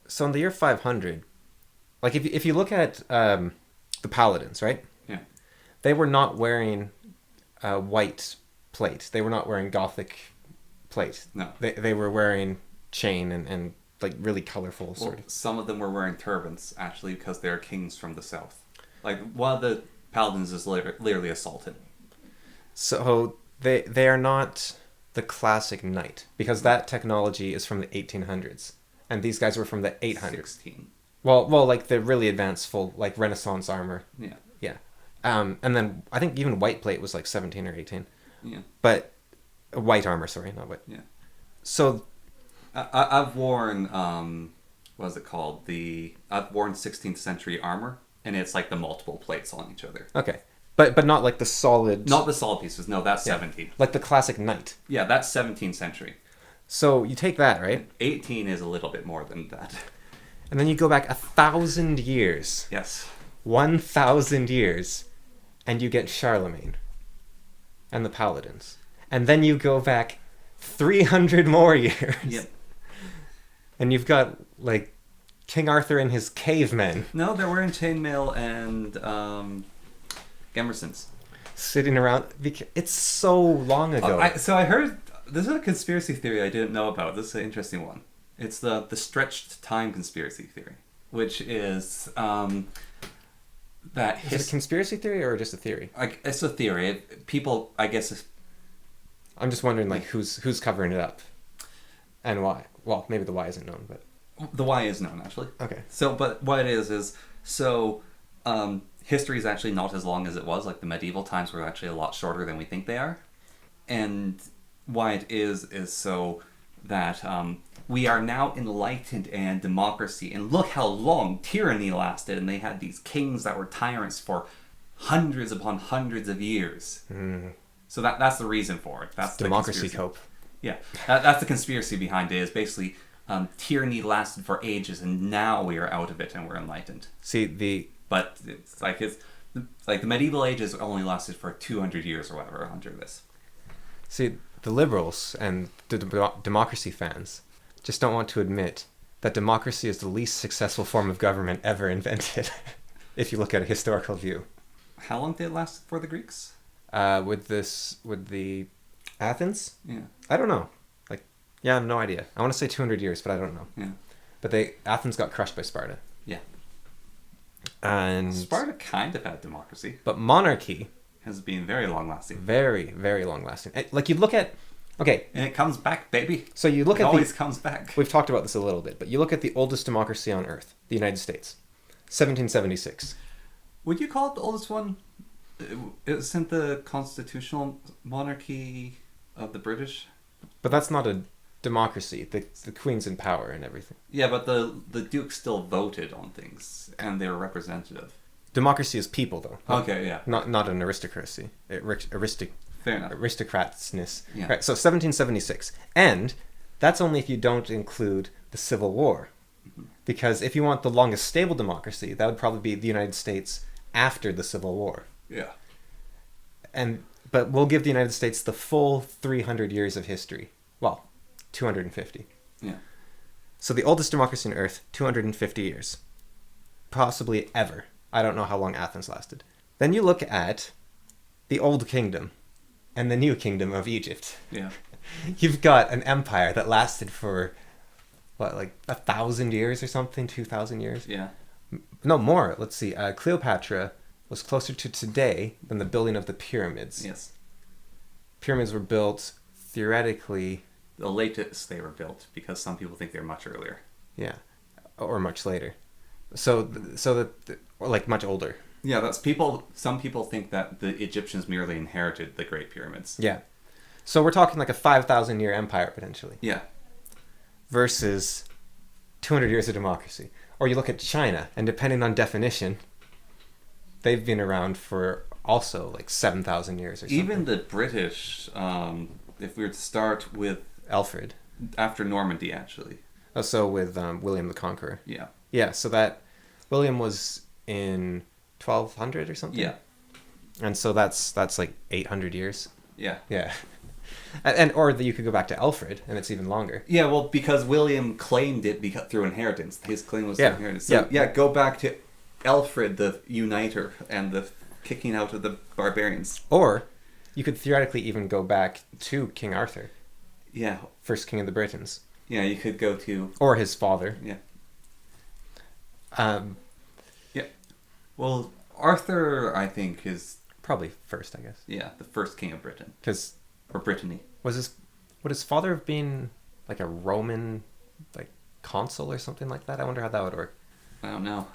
So in the year 500, like if you look at the Paladins, right? Yeah. They were not wearing white plate. They were not wearing Gothic plate. No. They were wearing chain and like really colorful sort of. Some of them were wearing turbans, actually, because they're kings from the south. Like, one of the Paladins is literally assaulted. So they are not the classic knight, because that technology is from the 1800s, and these guys were from the 800s. 16. Well, like the really advanced full like Renaissance armor. Yeah. Yeah. And then I think even white plate was like 17 or 18. Yeah. But white armor, sorry, not white. Yeah. So I've worn what is it called? I've worn 16th century armor, and it's like the multiple plates on each other. Okay. But not like the solid... Not the solid pieces. No, that's 17. Like the classic knight. Yeah, that's 17th century. So you take that, right? 18 is a little bit more than that. And then you go back 1,000 years. Yes. 1,000 years. And you get Charlemagne. And the Paladins. And then you go back 300 more years. Yep. And you've got, like, King Arthur and his cavemen. No, they're wearing chainmail and Emerson's. Sitting around. It's so long ago. So I heard... This is a conspiracy theory I didn't know about. This is an interesting one. It's the stretched time conspiracy theory, which is that... Is it a conspiracy theory or just a theory? It's a theory. People, I guess... I'm just wondering, like, who's covering it up and why. Well, maybe the why isn't known, but... The why is known, actually. Okay. So, but what it is history is actually not as long as it was. Like, the medieval times were actually a lot shorter than we think they are. And why it is so that we are now enlightened and democracy. And look how long tyranny lasted. And they had these kings that were tyrants for hundreds upon hundreds of years. Mm. So that's the reason for it. That's democracy cope. Yeah, that's the conspiracy behind it. Is basically tyranny lasted for ages, and now we are out of it and we're enlightened. But it's like the medieval ages only lasted for 200 years or whatever under this. See, the liberals and the democracy fans just don't want to admit that democracy is the least successful form of government ever invented. If you look at a historical view. How long did it last for the Greeks? With the Athens? Yeah. I don't know. Like, yeah, I have no idea. I want to say 200 years, but I don't know. Yeah. But Athens got crushed by Sparta. Yeah. And Sparta kind of had democracy. But monarchy has been very long lasting. Very, very long lasting. Like, you look at... Okay. And it comes back, baby. So you look it at always comes back. We've talked about this a little bit, but you look at the oldest democracy on Earth, the United States. 1776. Would you call it the oldest one? Isn't the constitutional monarchy of the British? But that's not a democracy. The Queen's in power and everything. Yeah, but the Duke still voted on things, and they were representative. Democracy is people, though. Okay, yeah. Not an aristocracy. Fair enough. Aristocratsness. Yeah. Right, so 1776. And that's only if you don't include the Civil War. Mm-hmm. Because if you want the longest stable democracy, that would probably be the United States after the Civil War. Yeah. But we'll give the United States the full 300 years of history. Well, 250. Yeah. So the oldest democracy on Earth, 250 years. Possibly ever. I don't know how long Athens lasted. Then you look at the Old Kingdom and the New Kingdom of Egypt. Yeah. You've got an empire that lasted for, what, like 1,000 years or something? 2,000 years? Yeah. No, more. Let's see. Cleopatra was closer to today than the building of the pyramids. Yes. Pyramids were built, theoretically... The latest they were built, because some people think they're much earlier. Yeah. Or much later. Or like much older. Yeah, some people think that the Egyptians merely inherited the Great Pyramids. Yeah. So we're talking like a 5,000 year empire, potentially. Yeah. Versus 200 years of democracy. Or you look at China, and depending on definition, they've been around for also like 7,000 years or something. Even the British, if we were to start with... Alfred. After Normandy, actually. Oh, so with William the Conqueror. Yeah. Yeah, so that... William was in 1200 or something? Yeah. And so that's like 800 years? Yeah. Yeah. Or you could go back to Alfred, and it's even longer. Yeah, well, because William claimed it through inheritance. His claim was through inheritance. So, go back to Alfred, the uniter, and the kicking out of the barbarians. Or you could theoretically even go back to King Arthur. Yeah. First king of the Britons. Yeah, you could go to... Or his father. Yeah. Yeah. Well, Arthur, I think, is... Probably first, I guess. Yeah, the first king of Britain. Or Brittany. Would his father have been like a Roman like consul or something like that? I wonder how that would work. I don't know.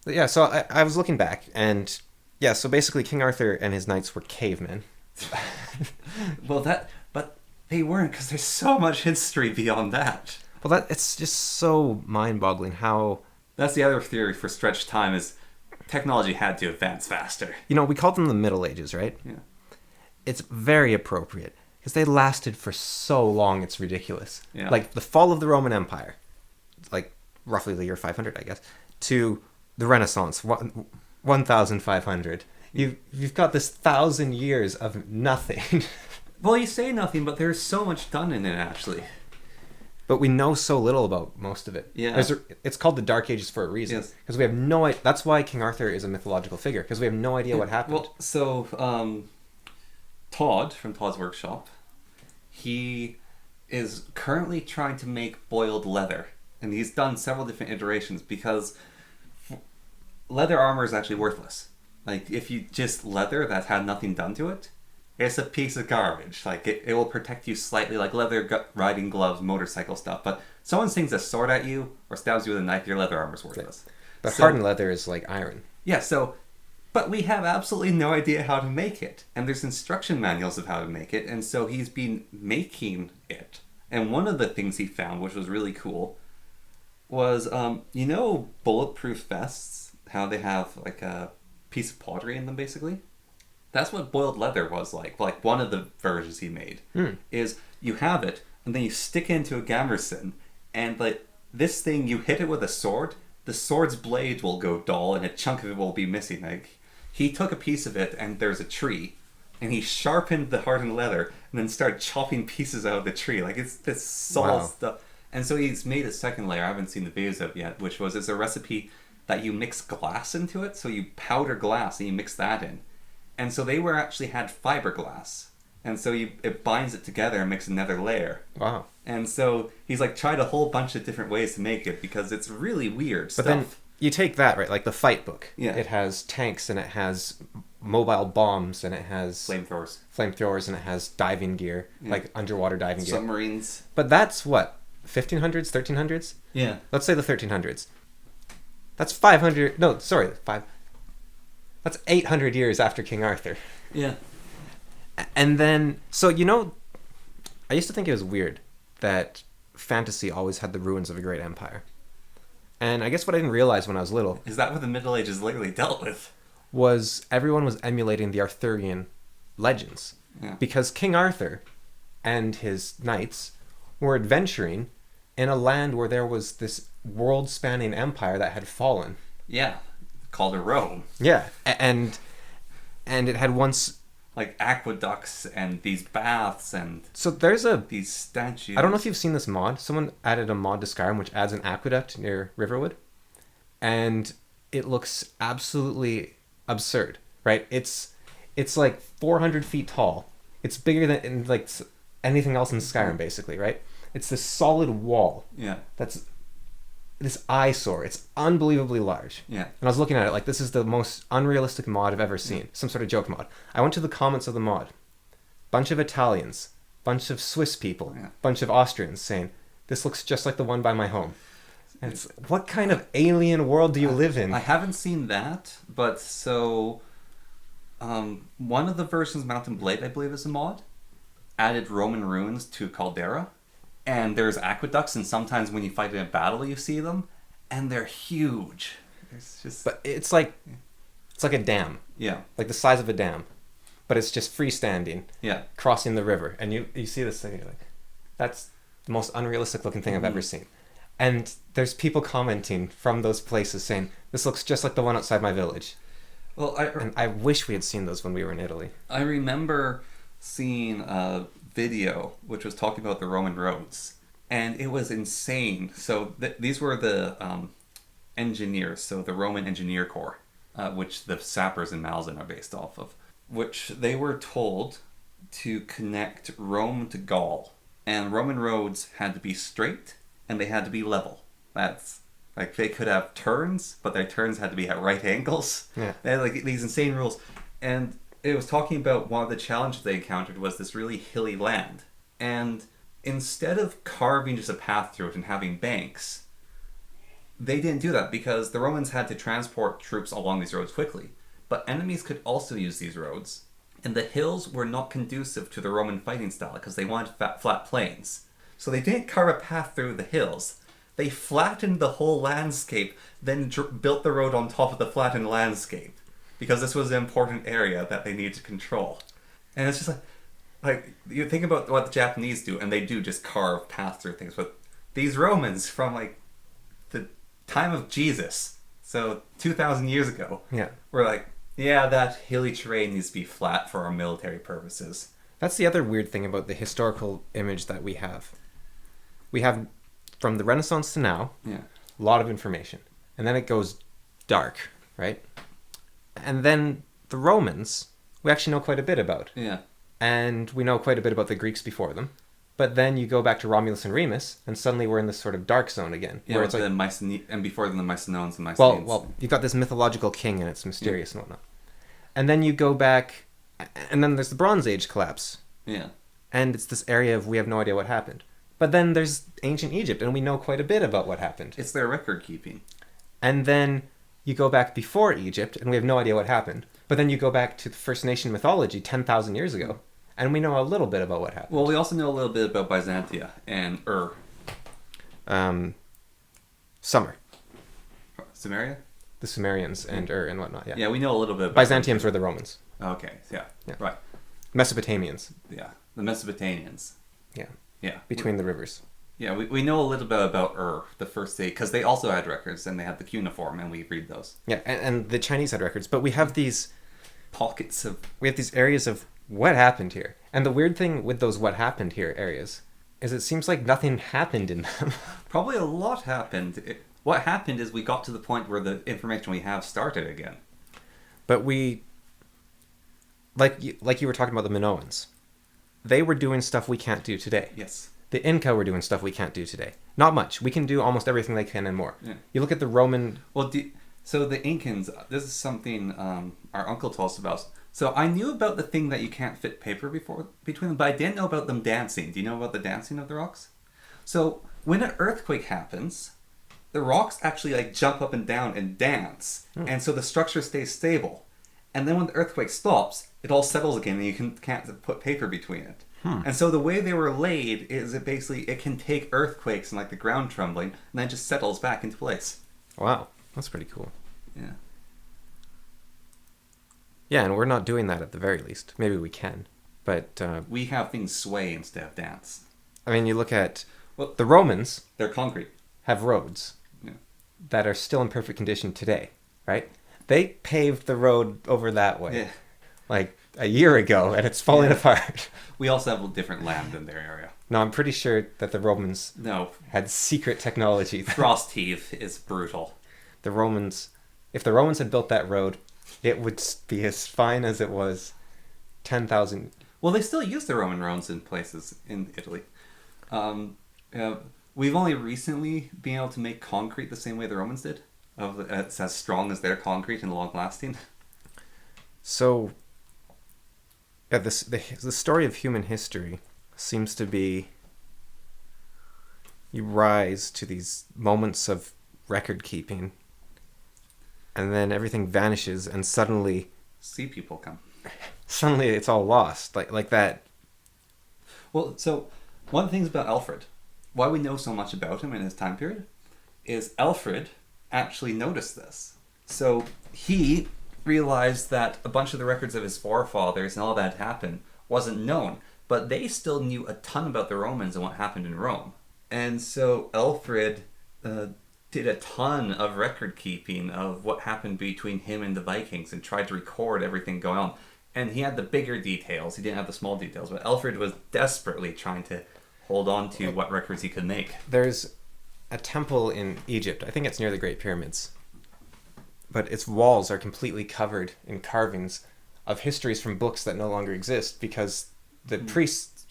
But yeah, so I was looking back, and yeah, so basically King Arthur and his knights were cavemen. Well, but They weren't, because there's so much history beyond that. Well, it's just so mind-boggling how... That's the other theory for stretched time is technology had to advance faster. We called them the Middle Ages, right? Yeah. It's very appropriate because they lasted for so long, it's ridiculous. Yeah. Like the fall of the Roman Empire, like roughly the year 500, I guess, to the Renaissance, 1500. You've got this 1,000 years of nothing. Well, you say nothing, but there's so much done in it, actually. But we know so little about most of it. Yeah. It's called the Dark Ages for a reason. Yes. Because we have no idea. That's why King Arthur is a mythological figure, because we have no idea what happened. Well, so Todd from Todd's Workshop, he is currently trying to make boiled leather. And he's done several different iterations because leather armor is actually worthless. Like, if you just leather that had nothing done to it, it's a piece of garbage. Like, it will protect you slightly, like leather riding gloves, motorcycle stuff. But someone swings a sword at you or stabs you with a knife, your leather armor's worthless. But hardened leather is like iron. Yeah, but we have absolutely no idea how to make it. And there's instruction manuals of how to make it. And so he's been making it. And one of the things he found, which was really cool, was, bulletproof vests, how they have like a piece of pottery in them, basically. That's what boiled leather was like. Like, one of the versions he made is you have it, and then you stick it into a gamerson, and like this thing, you hit it with a sword, the sword's blade will go dull, and a chunk of it will be missing. Like, he took a piece of it, and there's a tree, and he sharpened the hardened leather, and then started chopping pieces out of the tree. Like, it's this solid stuff. And so he's made a second layer, I haven't seen the videos of yet, which was, it's a recipe that you mix glass into it, so you powder glass, and you mix that in. And so they actually had fiberglass. And so it binds it together and makes another layer. Wow. And so he's like tried a whole bunch of different ways to make it because it's really weird stuff. But then you take that, right? Like the fight book. Yeah. It has tanks and it has mobile bombs and it has... Flamethrowers and it has diving gear. Yeah. Like underwater diving gear. Submarines. But that's what? 1500s? 1300s? Yeah. Let's say the 1300s. That's 500... No, sorry. That's 800 years after King Arthur. Yeah. And then, so, I used to think it was weird that fantasy always had the ruins of a great empire. And I guess what I didn't realize when I was little... Is that what the Middle Ages literally dealt with? Was everyone was emulating the Arthurian legends. Yeah. Because King Arthur and his knights were adventuring in a land where there was this world-spanning empire that had fallen. Yeah. Called a Rome. Yeah. And it had once... like aqueducts and these baths and... So there's these statues. I don't know if you've seen this mod. Someone added a mod to Skyrim which adds an aqueduct near Riverwood. And it looks absolutely absurd, right? It's like 400 feet tall. It's bigger than like anything else in Skyrim, basically, right? It's this solid wall. Yeah. That's this eyesore. It's unbelievably large. Yeah. And I was looking at it like, this is the most unrealistic mod I've ever seen. Some sort of joke mod. I went to the comments of the mod. Bunch of Italians, bunch of Swiss people, bunch of Austrians saying, this looks just like the one by my home. And it's, what kind of alien world do you live in? I haven't seen that, but so one of the versions, Mountain Blade, I believe is a mod, added Roman ruins to Caldera. And there's aqueducts, and sometimes when you fight in a battle, you see them, and they're huge. It's just... But it's like a dam. Yeah. Like the size of a dam. But it's just freestanding. Yeah. Crossing the river. And you see this thing, you're like, that's the most unrealistic looking thing I've ever seen. And there's people commenting from those places saying, this looks just like the one outside my village. Well, and I wish we had seen those when we were in Italy. I remember seeing a video which was talking about the Roman roads, and it was insane. So these were the engineers, so the Roman Engineer Corps, which the sappers in Malzahn are based off of, which they were told to connect Rome to Gaul, and Roman roads had to be straight and they had to be level. That's like, they could have turns, but their turns had to be at right angles. Yeah. They had like these insane rules. And it was talking about one of the challenges they encountered was this really hilly land. And instead of carving just a path through it and having banks, they didn't do that because the Romans had to transport troops along these roads quickly. But enemies could also use these roads. and the hills were not conducive to the Roman fighting style because they wanted flat plains. So they didn't carve a path through the hills. They flattened the whole landscape, then built the road on top of the flattened landscape, because this was an important area that they needed to control. And it's just like you think about what the Japanese do, and they do just carve paths through things, but these Romans from like the time of Jesus, so 2,000 years ago, were like, yeah, that hilly terrain needs to be flat for our military purposes. That's the other weird thing about the historical image that we have. We have, from the Renaissance to now, a lot of information. And then it goes dark, right? And then the Romans, we actually know quite a bit about. Yeah. And we know quite a bit about the Greeks before them. But then you go back to Romulus and Remus, and suddenly we're in this sort of dark zone again. Yeah, where it's like, and before them the Mycenaeans and Mycenaeans. Well, you've got this mythological king, and it's mysterious and whatnot. And then you go back, and then there's the Bronze Age collapse. Yeah. And it's this area of we have no idea what happened. But then there's ancient Egypt, and we know quite a bit about what happened. It's their record keeping. And then you go back before Egypt, and we have no idea what happened. But then you go back to the First Nation mythology 10,000 years ago, and we know a little bit about what happened. Well, we also know a little bit about Byzantia and Summer. Sumeria? The Sumerians and and whatnot, yeah. Yeah, we know a little bit about Byzantiums were the Romans. Okay, yeah. Right. Mesopotamians. Yeah, the Mesopotamians. Yeah. Yeah. Between the rivers. Yeah, we know a little bit about the first state, because they also had records, and they had the cuneiform, and we read those. Yeah, and the Chinese had records, but we have these pockets of... We have these areas of what happened here. And the weird thing with those what happened here areas is it seems like nothing happened in them. Probably a lot happened. What happened is we got to the point where the information we have started again. But we... Like you were talking about the Minoans. They were doing stuff we can't do today. Yes. The Inca were doing stuff we can't do today. Not much. We can do almost everything they can and more. Yeah. You look at the Roman... Well, so the Incans, this is something our uncle told us about. So I knew about the thing that you can't fit paper between them, but I didn't know about them dancing. Do you know about the dancing of the rocks? So when an earthquake happens, the rocks actually like jump up and down and dance. And so the structure stays stable. And then when the earthquake stops, it all settles again and you can't put paper between it. And so the way they were laid is it can take earthquakes and like the ground trembling and then it just settles back into place. Wow, that's pretty cool. Yeah. Yeah, and we're not doing that at the very least. Maybe we can, but... we have things sway instead of dance. I mean, you look at... Well, the Romans... They're concrete. Have roads that are still in perfect condition today, right? They paved the road over that way, like a year ago, and it's falling apart. We also have different land in their area. No, I'm pretty sure that the Romans had secret technology. Frost heave is brutal. The Romans... If the Romans had built that road, it would be as fine as it was 10,000... Well, they still use the Roman roads in places in Italy. We've only recently been able to make concrete the same way the Romans did. It's as strong as their concrete and long-lasting. So, yeah, the story of human history seems to be... You rise to these moments of record-keeping, and then everything vanishes, and suddenly... Sea people come. Suddenly it's all lost, like that. Well, so one of the things about Alfred, why we know so much about him in his time period, is Alfred actually noticed this. So he realized that a bunch of the records of his forefathers and all that happened wasn't known, but they still knew a ton about the Romans and what happened in Rome. And so Alfred did a ton of record keeping of what happened between him and the Vikings and tried to record everything going on. And he had the bigger details. He didn't have the small details. But Alfred was desperately trying to hold on to what records he could make. There's a temple in Egypt. I think it's near the Great Pyramids. But its walls are completely covered in carvings of histories from books that no longer exist because the priests,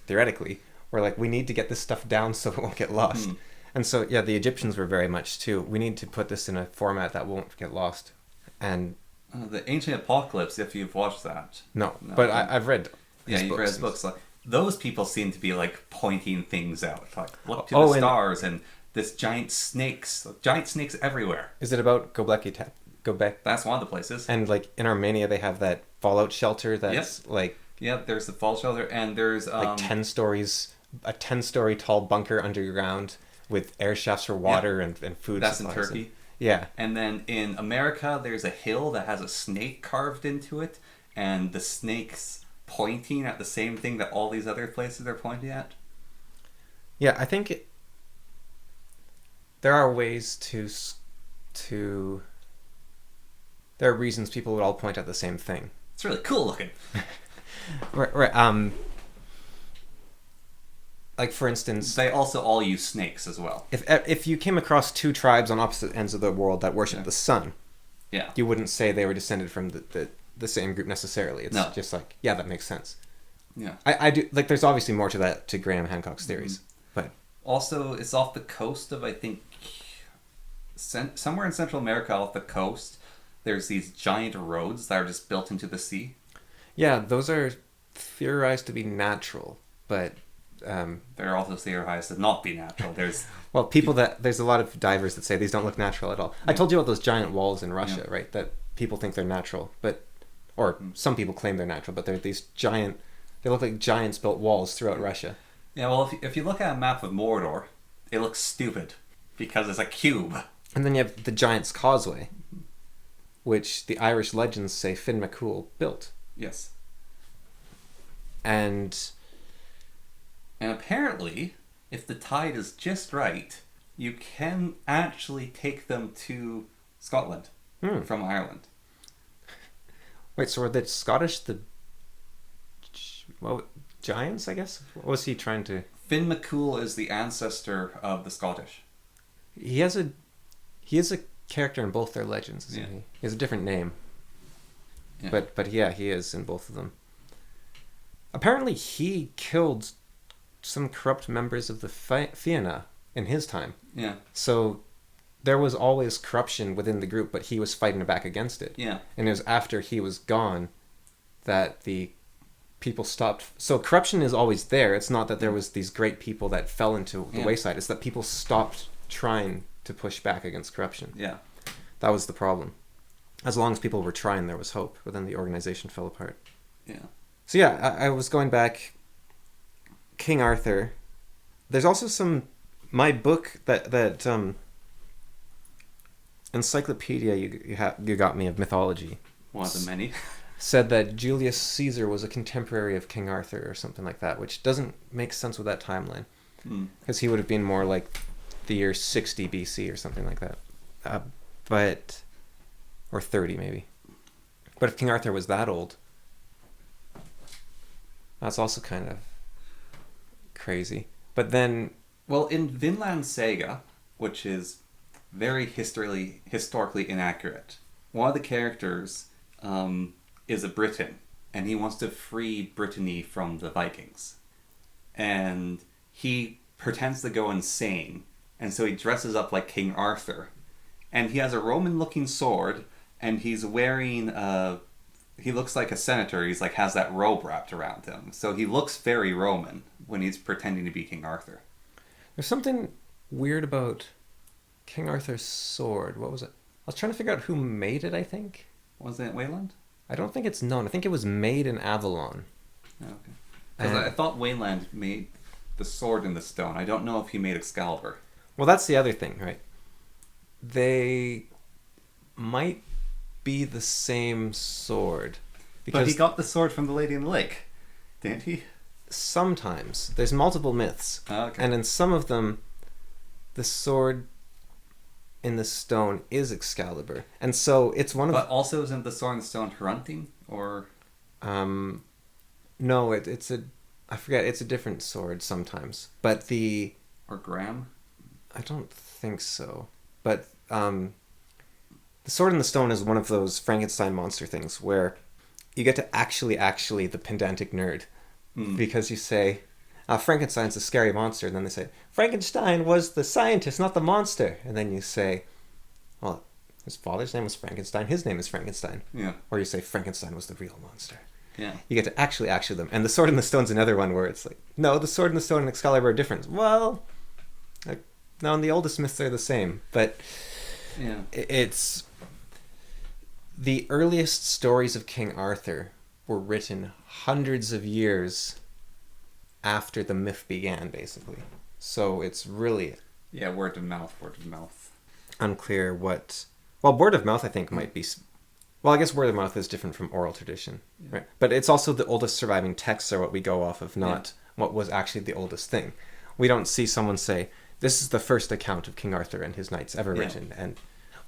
theoretically, were like, we need to get this stuff down so it won't get lost. And so, yeah, the Egyptians were very much too. We need to put this in a format that won't get lost. And the Ancient Apocalypse, if you've watched that. No, but I've read you've read his books. Like, those people seem to be like pointing things out. Like, look to the stars and this giant snakes everywhere. Is it about Göbekli Göbek. That's one of the places. And like in Armenia, they have that fallout shelter that's like there's the fall shelter, and there's like 10 stories, a 10-story tall bunker underground with air shafts for water and food. That's in supplies. Turkey. Yeah. And then in America, there's a hill that has a snake carved into it, and the snake's pointing at the same thing that all these other places are pointing at. Yeah, I think there are ways to there are reasons people would all point at the same thing. It's really cool looking. Right. Like for instance, they also all use snakes as well. If you came across two tribes on opposite ends of the world that worship the sun, you wouldn't say they were descended from the same group necessarily. It's just like, yeah, that makes sense. Yeah, I do like. There's obviously more to that, to Graham Hancock's theories, but also it's off the coast of, I think, somewhere in Central America off the coast. There's these giant roads that are just built into the sea. Yeah, those are theorized to be natural, but they're also theorized to not be natural. There's there's a lot of divers that say these don't look natural at all. I told you about those giant walls in Russia, right? That people think they're natural, or some people claim they're natural, but they're these giant. They look like giants built walls throughout Russia. Yeah, well, if you look at a map of Mordor, it looks stupid because it's a cube. And then you have the Giant's Causeway, which the Irish legends say Finn McCool built. Yes. And apparently, if the tide is just right, you can actually take them to Scotland from Ireland. Wait, so are the Scottish giants, I guess? What was he trying to... Finn McCool is the ancestor of the Scottish. He is a character in both their legends, isn't he? He has a different name. Yeah. But yeah, he is in both of them. Apparently he killed some corrupt members of the Fianna in his time. Yeah. So there was always corruption within the group, but he was fighting back against it. Yeah. And it was after he was gone that the people stopped. So corruption is always there. It's not that there was these great people that fell into the wayside. It's that people stopped trying to push back against corruption. Yeah. That was the problem. As long as people were trying, there was hope. But then the organization fell apart. Yeah. So yeah, I was going back. King Arthur. There's also my book that encyclopedia you got me of mythology. One of the many. Said that Julius Caesar was a contemporary of King Arthur or something like that, which doesn't make sense with that timeline. Because he would have been more like the year 60 BC or something like that. Or 30 maybe. But if King Arthur was that old, that's also kind of crazy. But then... Well, in Vinland Saga, which is very historically inaccurate, one of the characters is a Briton, and he wants to free Brittany from the Vikings. And he pretends to go insane, and so he dresses up like King Arthur. And he has a Roman-looking sword, and he's wearing he looks like a senator. He's like has that robe wrapped around him. So he looks very Roman when he's pretending to be King Arthur. There's something weird about King Arthur's sword. What was it? I was trying to figure out who made it, I think. Was it Wayland? I don't think it's known. I think it was made in Avalon. Oh, okay. Because I thought Wayland made the sword in the stone. I don't know if he made Excalibur. Well, that's the other thing, right? They might be the same sword. But he got the sword from the Lady in the Lake, didn't he? Sometimes. There's multiple myths. Oh, okay. And in some of them, the sword in the stone is Excalibur. And so it's one of... But also isn't the sword in the stone Hrunting? Or... No, it's a... I forget, it's a different sword sometimes. But the... Or Graham? I don't think so. But the sword in the stone is one of those Frankenstein monster things where you get to actually the pedantic nerd. Because you say, Frankenstein's a scary monster. And then they say, Frankenstein was the scientist, not the monster. And then you say, well, his father's name was Frankenstein. His name is Frankenstein. Yeah. Or you say, Frankenstein was the real monster. Yeah. You get to actually them. And the sword in the stone's another one where it's like, no, the sword in the stone and Excalibur are different. Well, no, in the oldest myths they're the same. But yeah, it's... the earliest stories of King Arthur were written hundreds of years after the myth began, basically. So it's really Yeah, word of mouth. unclear what... Well, word of mouth, I think, might be... Well, I guess word of mouth is different from oral tradition, right? But it's also the oldest surviving texts are what we go off of, not what was actually the oldest thing. We don't see someone say, this is the first account of King Arthur and his knights ever written. And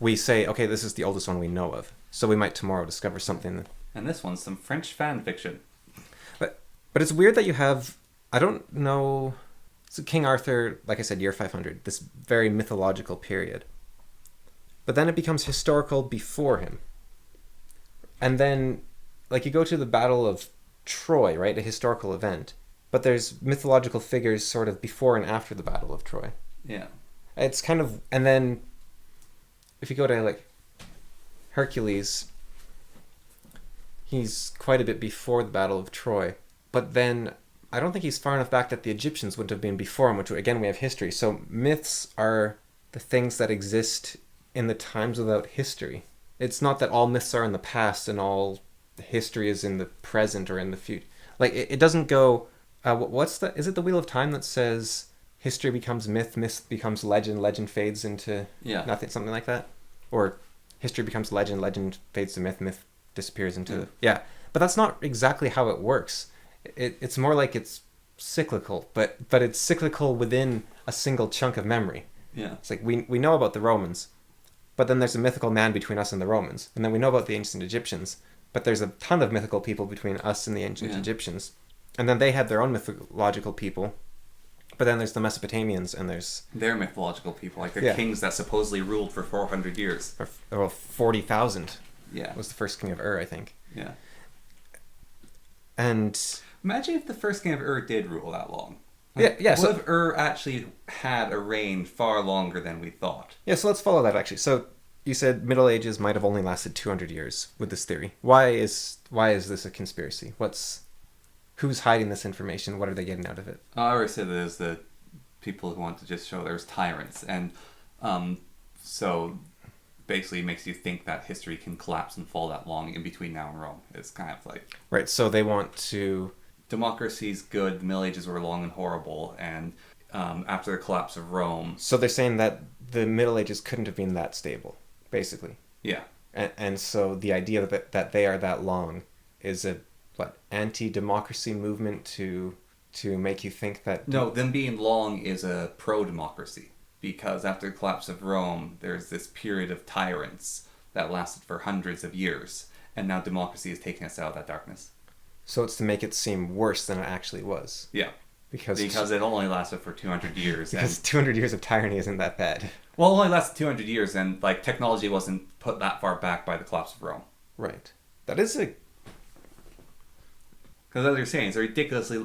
we say, okay, this is the oldest one we know of. So we might tomorrow discover something. And this one's some French fan fiction. But it's weird that you have... I don't know... So King Arthur, like I said, year 500, this very mythological period. But then it becomes historical before him. And then, like, you go to the Battle of Troy, right? A historical event. But there's mythological figures sort of before and after the Battle of Troy. Yeah. It's kind of... And then, if you go to, like, Hercules, he's quite a bit before the Battle of Troy. But then, I don't think he's far enough back that the Egyptians wouldn't have been before him, which, again, we have history. So myths are the things that exist in the times without history. It's not that all myths are in the past and all history is in the present or in the future. Like, it doesn't go... what's the... Is it the Wheel of Time that says history becomes myth, myth becomes legend, legend fades into nothing, something like that? Or history becomes legend, legend fades to myth, myth disappears into... Yeah. But that's not exactly how it works. It's more like it's cyclical, but it's cyclical within a single chunk of memory. Yeah. It's like we know about the Romans, but then there's a mythical man between us and the Romans. And then we know about the ancient Egyptians, but there's a ton of mythical people between us and the ancient Egyptians. And then they had their own mythological people. But then there's the Mesopotamians and there's... Their mythological people, like the kings that supposedly ruled for 400 years. Or 40,000. Yeah. Was the first king of Ur, I think. Yeah. And... Imagine if the first king of Ur did rule that long. What if Ur actually had a reign far longer than we thought? Yeah, so let's follow that, actually. So you said Middle Ages might have only lasted 200 years with this theory. Why is this a conspiracy? Who's hiding this information? What are they getting out of it? I already said there's the people who want to just show there's tyrants. And so basically it makes you think that history can collapse and fall that long in between now and Rome. It's kind of like... Right, so they want to... Democracy's good, the Middle Ages were long and horrible, and after the collapse of Rome... So they're saying that the Middle Ages couldn't have been that stable, basically. Yeah. And so the idea that they are that long is a, anti-democracy movement to make you think that... No, them being long is a pro-democracy, because after the collapse of Rome, there's this period of tyrants that lasted for hundreds of years, and now democracy is taking us out of that darkness. So it's to make it seem worse than it actually was. Yeah. Because it only lasted for 200 years. Because 200 years of tyranny isn't that bad. Well, it only lasted 200 years, and technology wasn't put that far back by the collapse of Rome. Right. That is a... Because as you're saying, it's ridiculously,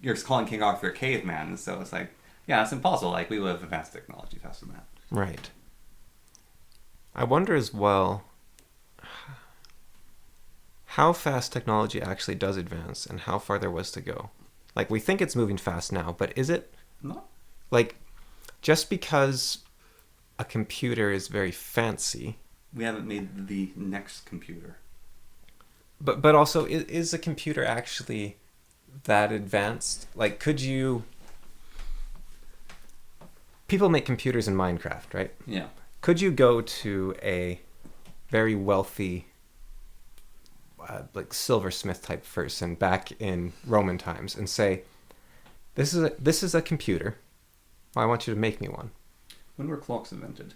you're calling King Arthur a caveman, and so it's it's impossible. We would have advanced technology faster than that. Right. I wonder as well... how fast technology actually does advance and how far there was to go. We think it's moving fast now, but is it? No. Just because a computer is very fancy... We haven't made the next computer. But also, is a computer actually that advanced? Could you... People make computers in Minecraft, right? Yeah. Could you go to a very wealthy... silversmith type person back in Roman times and say, this is a computer. I want you to make me one. When were clocks invented?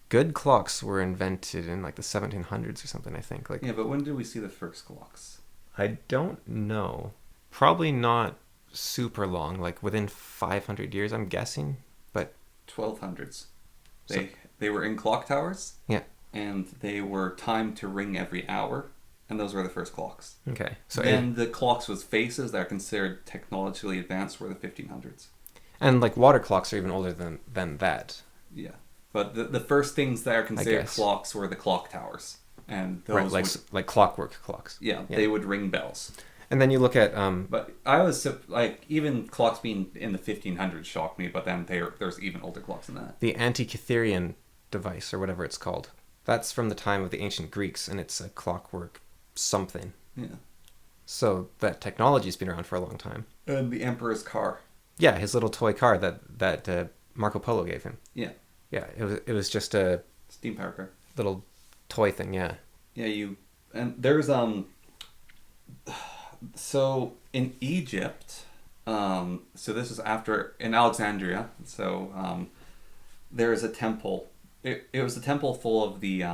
Good clocks were invented in the 1700s or something, I think. Yeah, but when did we see the first clocks? I don't know. Probably not super long, within 500 years, I'm guessing. But 1200s. They were in clock towers. Yeah. And they were timed to ring every hour, and those were the first clocks. Okay. And the clocks with faces that are considered technologically advanced were the 1500s. And water clocks are even older than that. Yeah. But the first things that are considered clocks were the clock towers. And those like clockwork clocks. Yeah, they would ring bells. And then you look at... But I was, even clocks being in the 1500s shocked me, but then there's even older clocks than that. The Antikytherian device, or whatever it's called. That's from the time of the ancient Greeks, and it's a clockwork something. Yeah. So that technology's been around for a long time. And the emperor's car. Yeah, his little toy car that Marco Polo gave him. Yeah. Yeah, it was just a Steam power car. little toy thing. Yeah. Yeah, and there's so in Egypt, so this is after in Alexandria. So there is a temple. It was a temple full of the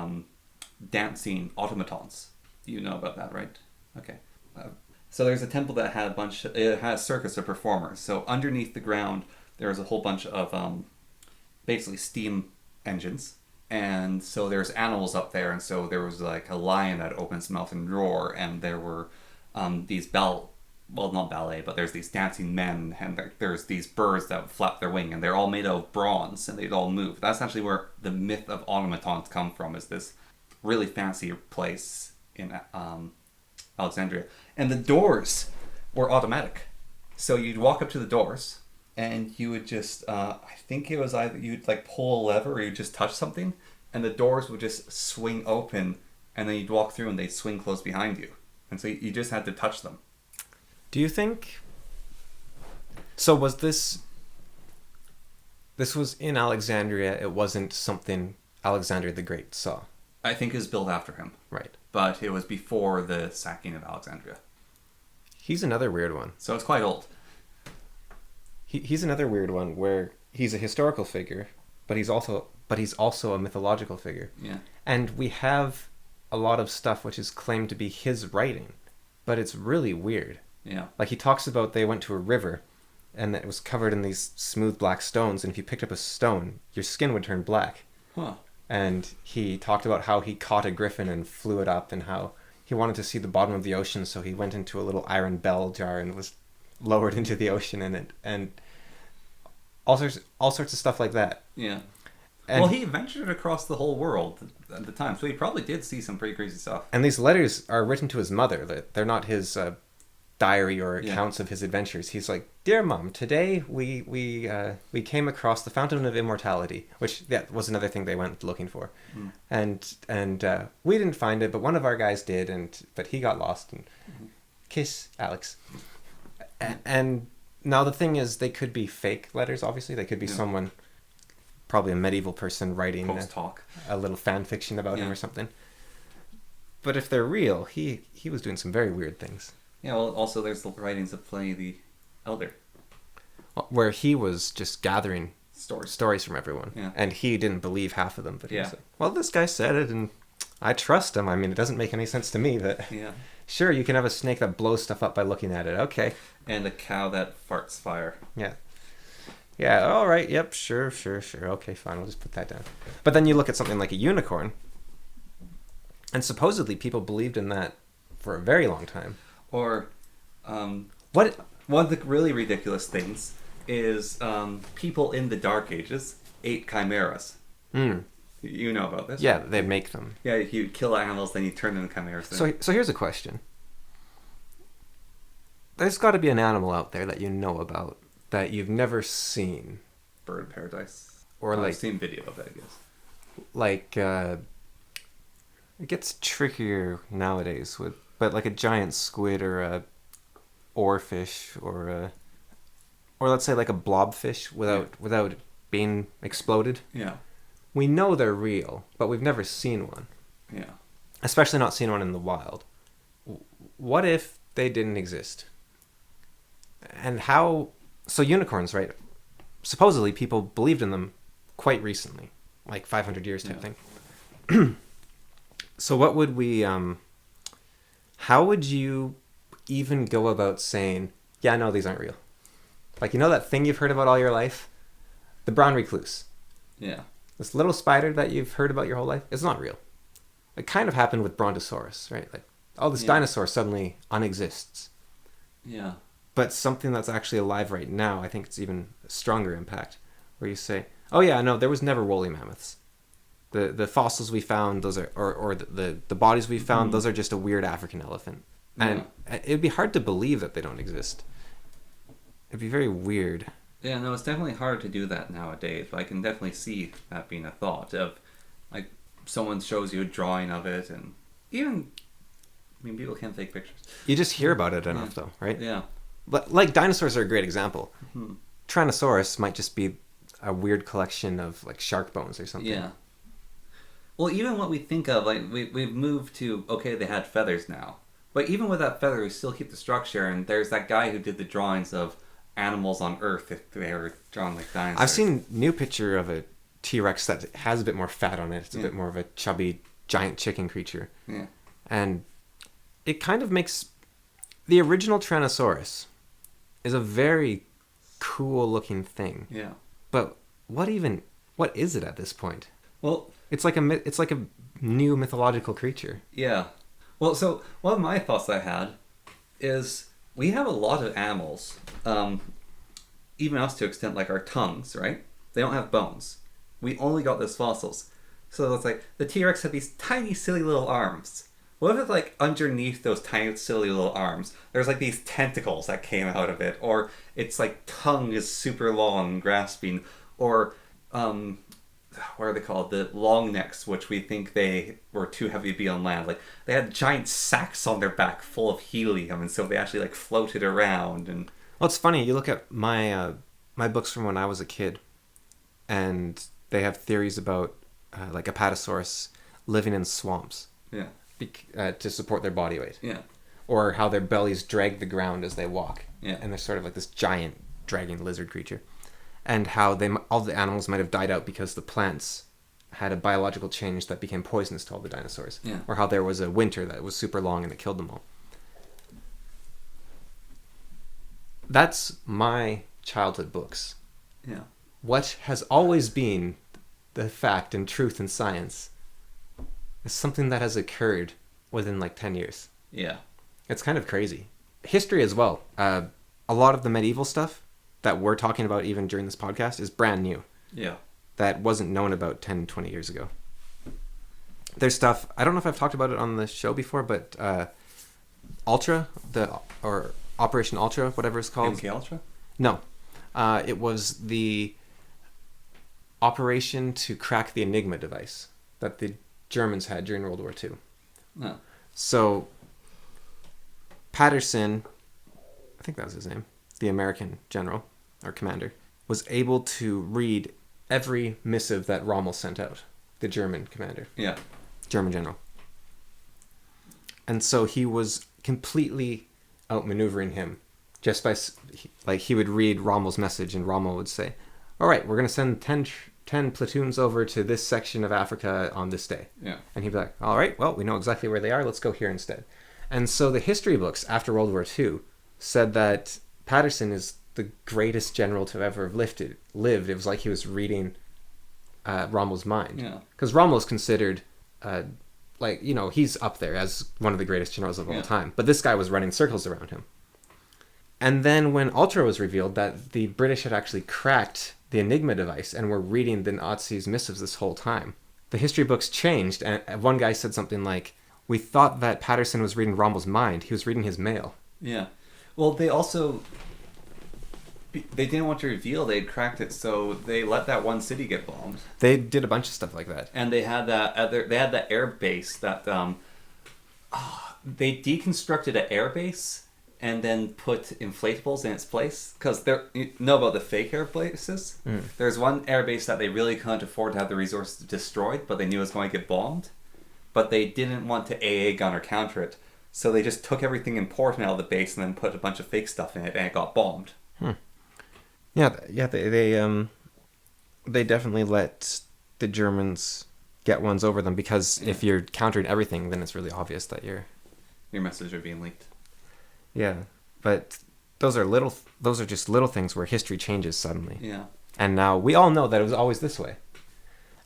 dancing automatons. You know about that, right? Okay. So there's a temple that had it had a circus of performers. So underneath the ground, there was a whole bunch of basically steam engines. And so there's animals up there, and so there was like a lion that opens its mouth and roar, and there were these not ballet, but there's these dancing men, and there's these birds that flap their wing, and they're all made of bronze, and they'd all move. That's actually where the myth of automatons come from, is this really fancy place in Alexandria. And the doors were automatic. So you'd walk up to the doors, and you would just, I think it was either you'd like pull a lever or you'd just touch something, and the doors would just swing open, and then you'd walk through and they'd swing closed behind you. And so you just had to touch them. Do you think... So was this was in Alexandria, it wasn't something Alexander the Great saw? I think it was built after him. Right. But it was before the sacking of Alexandria. He's another weird one. So it's quite old. He's another weird one where he's a historical figure, but he's also a mythological figure. Yeah. And we have a lot of stuff which is claimed to be his writing, but it's really weird. Yeah. Like he talks about they went to a river and it was covered in these smooth black stones, and if you picked up a stone, your skin would turn black. Huh. And he talked about how he caught a griffin and flew it up, and how he wanted to see the bottom of the ocean, so he went into a little iron bell jar and was lowered into the ocean in it, and all sorts of stuff like that. Yeah. And, well, he ventured across the whole world at the time, so he probably did see some pretty crazy stuff. and these letters are written to his mother. They're not his diary or accounts of his adventures. He's like, "Dear Mom, today we came across the fountain of immortality," which was another thing they went looking for, and we didn't find it, but one of our guys did, but he got lost. And kiss Alex. And now the thing is, they could be fake letters. Obviously, they could be someone, probably a medieval person writing a little fan fiction about him or something. But if they're real, he was doing some very weird things. Yeah, well, also there's the writings of Pliny the Elder. Where he was just gathering stories from everyone. Yeah. And he didn't believe half of them. But he was like, well, this guy said it, and I trust him. I mean, it doesn't make any sense to me, but sure, you can have a snake that blows stuff up by looking at it. Okay. And a cow that farts fire. Yeah. Yeah, all right, yep, sure. Okay, fine, we'll just put that down. But then you look at something like a unicorn, and supposedly people believed in that for a very long time. Or, one of the really ridiculous things is people in the Dark Ages ate chimeras. You know about this? Yeah, they make them. Yeah, you kill animals, then you turn them into chimeras. So here's a question. There's got to be an animal out there that you know about that you've never seen. Bird of paradise. Or like... I've seen video of it, I guess. Like, it gets trickier nowadays but like a giant squid or a oarfish or let's say like a blobfish without being exploded. Yeah. We know they're real, but we've never seen one. Yeah. Especially not seen one in the wild. What if they didn't exist? And how... So unicorns, right? Supposedly people believed in them quite recently. Like 500 years type thing. So what would we... how would you even go about saying, yeah, no, these aren't real? Like, you know that thing you've heard about all your life? The brown recluse. Yeah. This little spider that you've heard about your whole life? It's not real. It kind of happened with Brontosaurus, right? Like, this dinosaur suddenly unexists. Yeah. But something that's actually alive right now, I think it's even a stronger impact. Where you say, oh yeah, no, there was never woolly mammoths. The fossils we found, those are, or the bodies we found, those are just a weird African elephant. And it'd be hard to believe that they don't exist. It'd be very weird. Yeah, no, it's definitely hard to do that nowadays, but I can definitely see that being a thought of, like, someone shows you a drawing of it, and even, I mean, people can take pictures. You just hear about it enough, though, right? Yeah. But like dinosaurs are a great example. Hmm. Tyrannosaurus might just be a weird collection of like shark bones or something. Yeah. Well, even what we think of, like, we've moved to, okay, they had feathers now. But even with that feather, we still keep the structure, and there's that guy who did the drawings of animals on Earth if they were drawn like dinosaurs. I've seen a new picture of a T-Rex that has a bit more fat on it. It's a bit more of a chubby, giant chicken creature. Yeah. And it kind of makes... The original Tyrannosaurus is a very cool-looking thing. Yeah. But what is it at this point? Well... It's like a new mythological creature. Yeah. Well, so one of my thoughts I had is we have a lot of animals, even us to an extent, like our tongues, right? They don't have bones. We only got those fossils. So it's like the T-Rex had these tiny, silly little arms. What if it's like underneath those tiny, silly little arms, there's like these tentacles that came out of it, or its like tongue is super long and grasping, or what are they called? The long necks, which we think they were too heavy to be on land. Like they had giant sacks on their back full of helium, and so they actually like floated around. And well, it's funny. You look at my my books from when I was a kid, and they have theories about like Apatosaurus living in swamps. Yeah. To support their body weight. Yeah. Or how their bellies drag the ground as they walk. Yeah. And they're sort of like this giant dragging lizard creature. And how all the animals might have died out because the plants had a biological change that became poisonous to all the dinosaurs. Yeah. Or how there was a winter that was super long and it killed them all. That's my childhood books. Yeah. What has always been the fact and truth in science is something that has occurred within like 10 years. Yeah. It's kind of crazy. History as well. A lot of the medieval stuff that we're talking about even during this podcast is brand new. Yeah. That wasn't known about 10, 20 years ago. There's stuff, I don't know if I've talked about it on the show before, but Ultra, or Operation Ultra, whatever it's called. MK Ultra? No. It was the operation to crack the Enigma device that the Germans had during World War II. No. So, Patterson, I think that was his name, the American general, or commander, was able to read every missive that Rommel sent out, the German commander. Yeah. German general. And so he was completely outmaneuvering him just by, like, he would read Rommel's message and Rommel would say, all right, we're going to send 10 platoons over to this section of Africa on this day. Yeah. And he'd be like, all right, well, we know exactly where they are. Let's go here instead. And so the history books after World War II said that Patterson is the greatest general to ever have lived. It was like he was reading Rommel's mind. Yeah. Because Rommel is considered, like, you know, he's up there as one of the greatest generals of all time. But this guy was running circles around him. And then when Ultra was revealed that the British had actually cracked the Enigma device and were reading the Nazis' missives this whole time, the history books changed. And one guy said something like, we thought that Patterson was reading Rommel's mind. He was reading his mail. Yeah. Well, they also... They didn't want to reveal they'd cracked it, so they let that one city get bombed. They did a bunch of stuff like that. And they had that they had that air base that... they deconstructed an air base and then put inflatables in its place. Because you know about the fake air bases? Mm. There's one air base that they really couldn't afford to have the resources destroyed, but they knew it was going to get bombed. But they didn't want to AA gun or counter it. So they just took everything important out of the base and then put a bunch of fake stuff in it, and it got bombed. Yeah, they definitely let the Germans get ones over them, because if you're countering everything, then it's really obvious that your messages are being leaked. Yeah, but those are just little things where history changes suddenly. Yeah. And now we all know that it was always this way.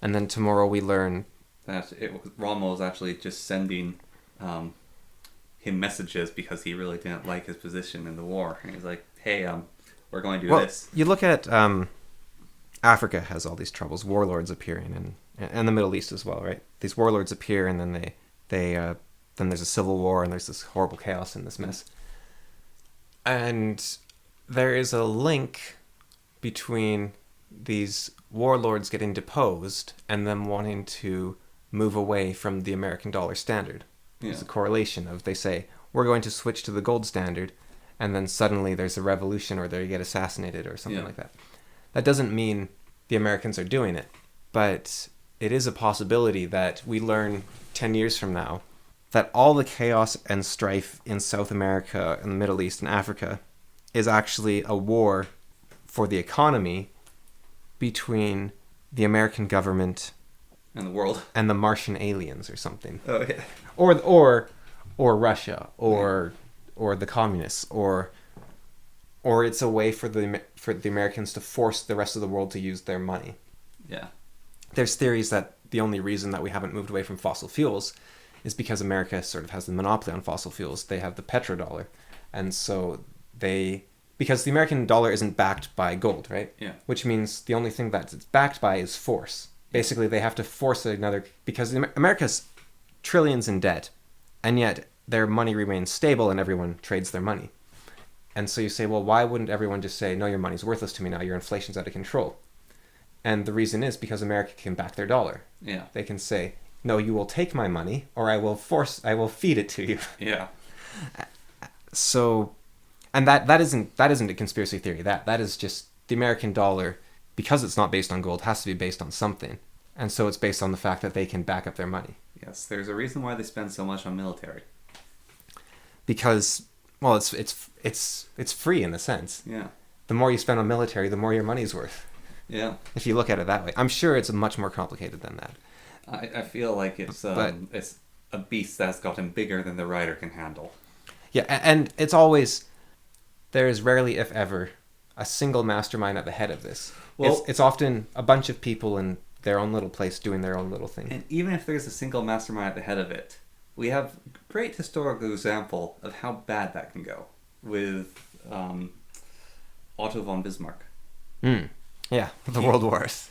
And then tomorrow we learn that Rommel was actually just sending him messages because he really didn't like his position in the war. And he's like, hey, we're going to do this. You look at Africa has all these troubles, warlords appearing, and the Middle East as well, right? These warlords appear, and then then there's a civil war, and there's this horrible chaos and this mess. And there is a link between these warlords getting deposed and them wanting to move away from the American dollar standard. Yeah. There's a correlation of, they say, we're going to switch to the gold standard, and then suddenly there's a revolution or they get assassinated or something like that. That doesn't mean the Americans are doing it, but it is a possibility that we learn 10 years from now that all the chaos and strife in South America and the Middle East and Africa is actually a war for the economy between the American government And the world. and the Martian aliens or something. Oh, yeah. Or Russia or the communists or it's a way for the Americans to force the rest of the world to use their money. Yeah. There's theories that the only reason that we haven't moved away from fossil fuels is because America sort of has the monopoly on fossil fuels. They have the petrodollar. And so because the American dollar isn't backed by gold, right? Yeah. Which means the only thing that it's backed by is force. Basically, they have to force another, because America's trillions in debt, and yet their money remains stable and everyone trades their money. And so you say, well, why wouldn't everyone just say, no, your money's worthless to me now, your inflation's out of control? And the reason is because America can back their dollar. Yeah. They can say, no, you will take my money, or I will feed it to you. Yeah. So, and that isn't a conspiracy theory. That is just the American dollar, because it's not based on gold, has to be based on something. And so it's based on the fact that they can back up their money. Yes, there's a reason why they spend so much on military. Because, well, it's free in a sense. Yeah. The more you spend on military, the more your money's worth. Yeah. If you look at it that way. I'm sure it's much more complicated than that. I feel like it's a beast that's gotten bigger than the rider can handle. Yeah, and it's always, there is rarely, if ever, a single mastermind at the head of this. Well, it's often a bunch of people in their own little place doing their own little thing. And even if there's a single mastermind at the head of it, we have great historical example of how bad that can go with Otto von Bismarck. Yeah, the World Wars.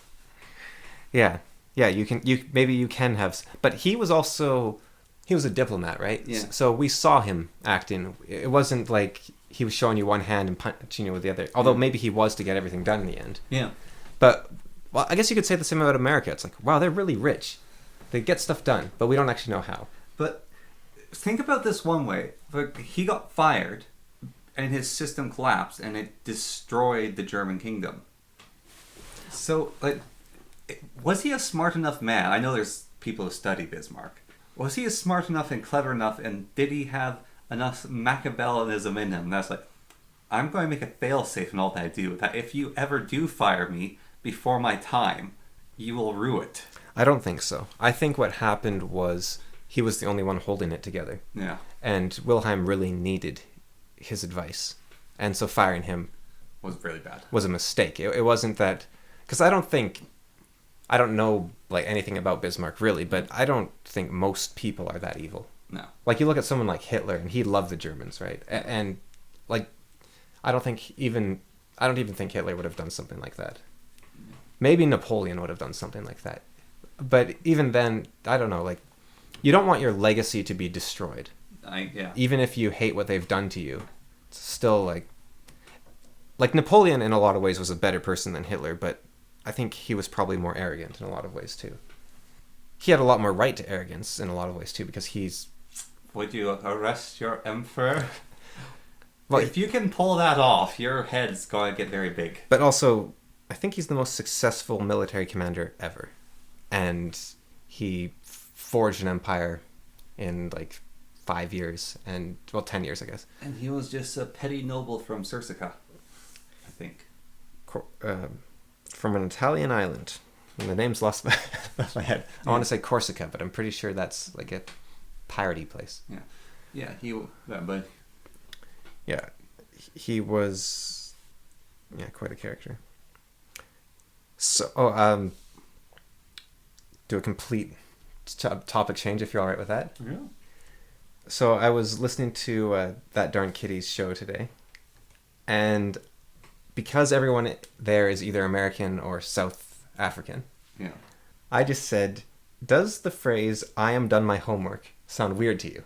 Yeah, you can have, but he was a diplomat, right? Yeah. So we saw him acting. It wasn't like he was showing you one hand and punching you with the other. Although maybe he was to get everything done in the end. Yeah. But, well, I guess you could say the same about America. It's like, wow, they're really rich. They get stuff done, but we don't actually know how. But think about this one way. Like, he got fired, and his system collapsed, and it destroyed the German kingdom. So, like, was he a smart enough man? I know there's people who study Bismarck. Was he smart enough and clever enough, and did he have enough Machiavellianism in him? That's like, I'm going to make a fail-safe in all that I do, that if you ever do fire me before my time, you will rue it. I don't think so. I think what happened was he was the only one holding it together. Yeah. And Wilhelm really needed his advice. And so firing him was really bad. Was a mistake. It wasn't that... Because I don't know like anything about Bismarck really, but I don't think most people are that evil. No. Like you look at someone like Hitler, and he loved the Germans, right? And like, I don't even think Hitler would have done something like that. Maybe Napoleon would have done something like that. But even then, I don't know. Like, you don't want your legacy to be destroyed. Yeah. Even if you hate what they've done to you, it's still like Napoleon in a lot of ways was a better person than Hitler, but I think he was probably more arrogant in a lot of ways too. He had a lot more right to arrogance in a lot of ways too, because he's... Would you arrest your emperor? Well, if you can pull that off, your head's going to get very big. But also, I think he's the most successful military commander ever. And he forged an empire in like 5 years, 10 years, I guess. And he was just a petty noble from Corsica, I think. From an Italian island. And the name's lost my head. I want to say Corsica, but I'm pretty sure that's like a piratey place. Yeah. He was quite a character. So do a complete topic change if you're all right with that. Yeah. So I was listening to That Darn Kitty's show today, and because everyone there is either American or South African, I just said, does the phrase "I am done my homework" sound weird to you?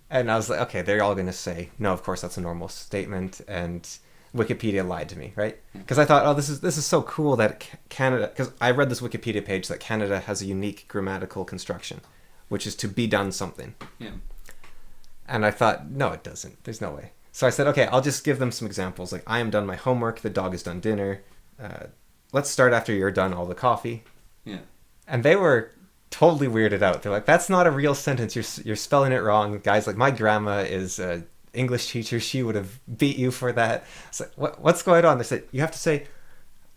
And I was like, okay, they're all going to say, no, of course that's a normal statement, and Wikipedia lied to me, right? Because I thought, oh, this is so cool that Canada, because I read this Wikipedia page that Canada has a unique grammatical construction, which is to be done something. Yeah. And I thought, no, it doesn't. There's no way. So I said, okay, I'll just give them some examples. Like, I am done my homework. The dog has done dinner. Let's start after you're done all the coffee. Yeah. And they were totally weirded out. They're like, that's not a real sentence. You're spelling it wrong. Guys, like, my grandma is a English teacher. She would have beat you for that. It's like, what's going on? They said, you have to say,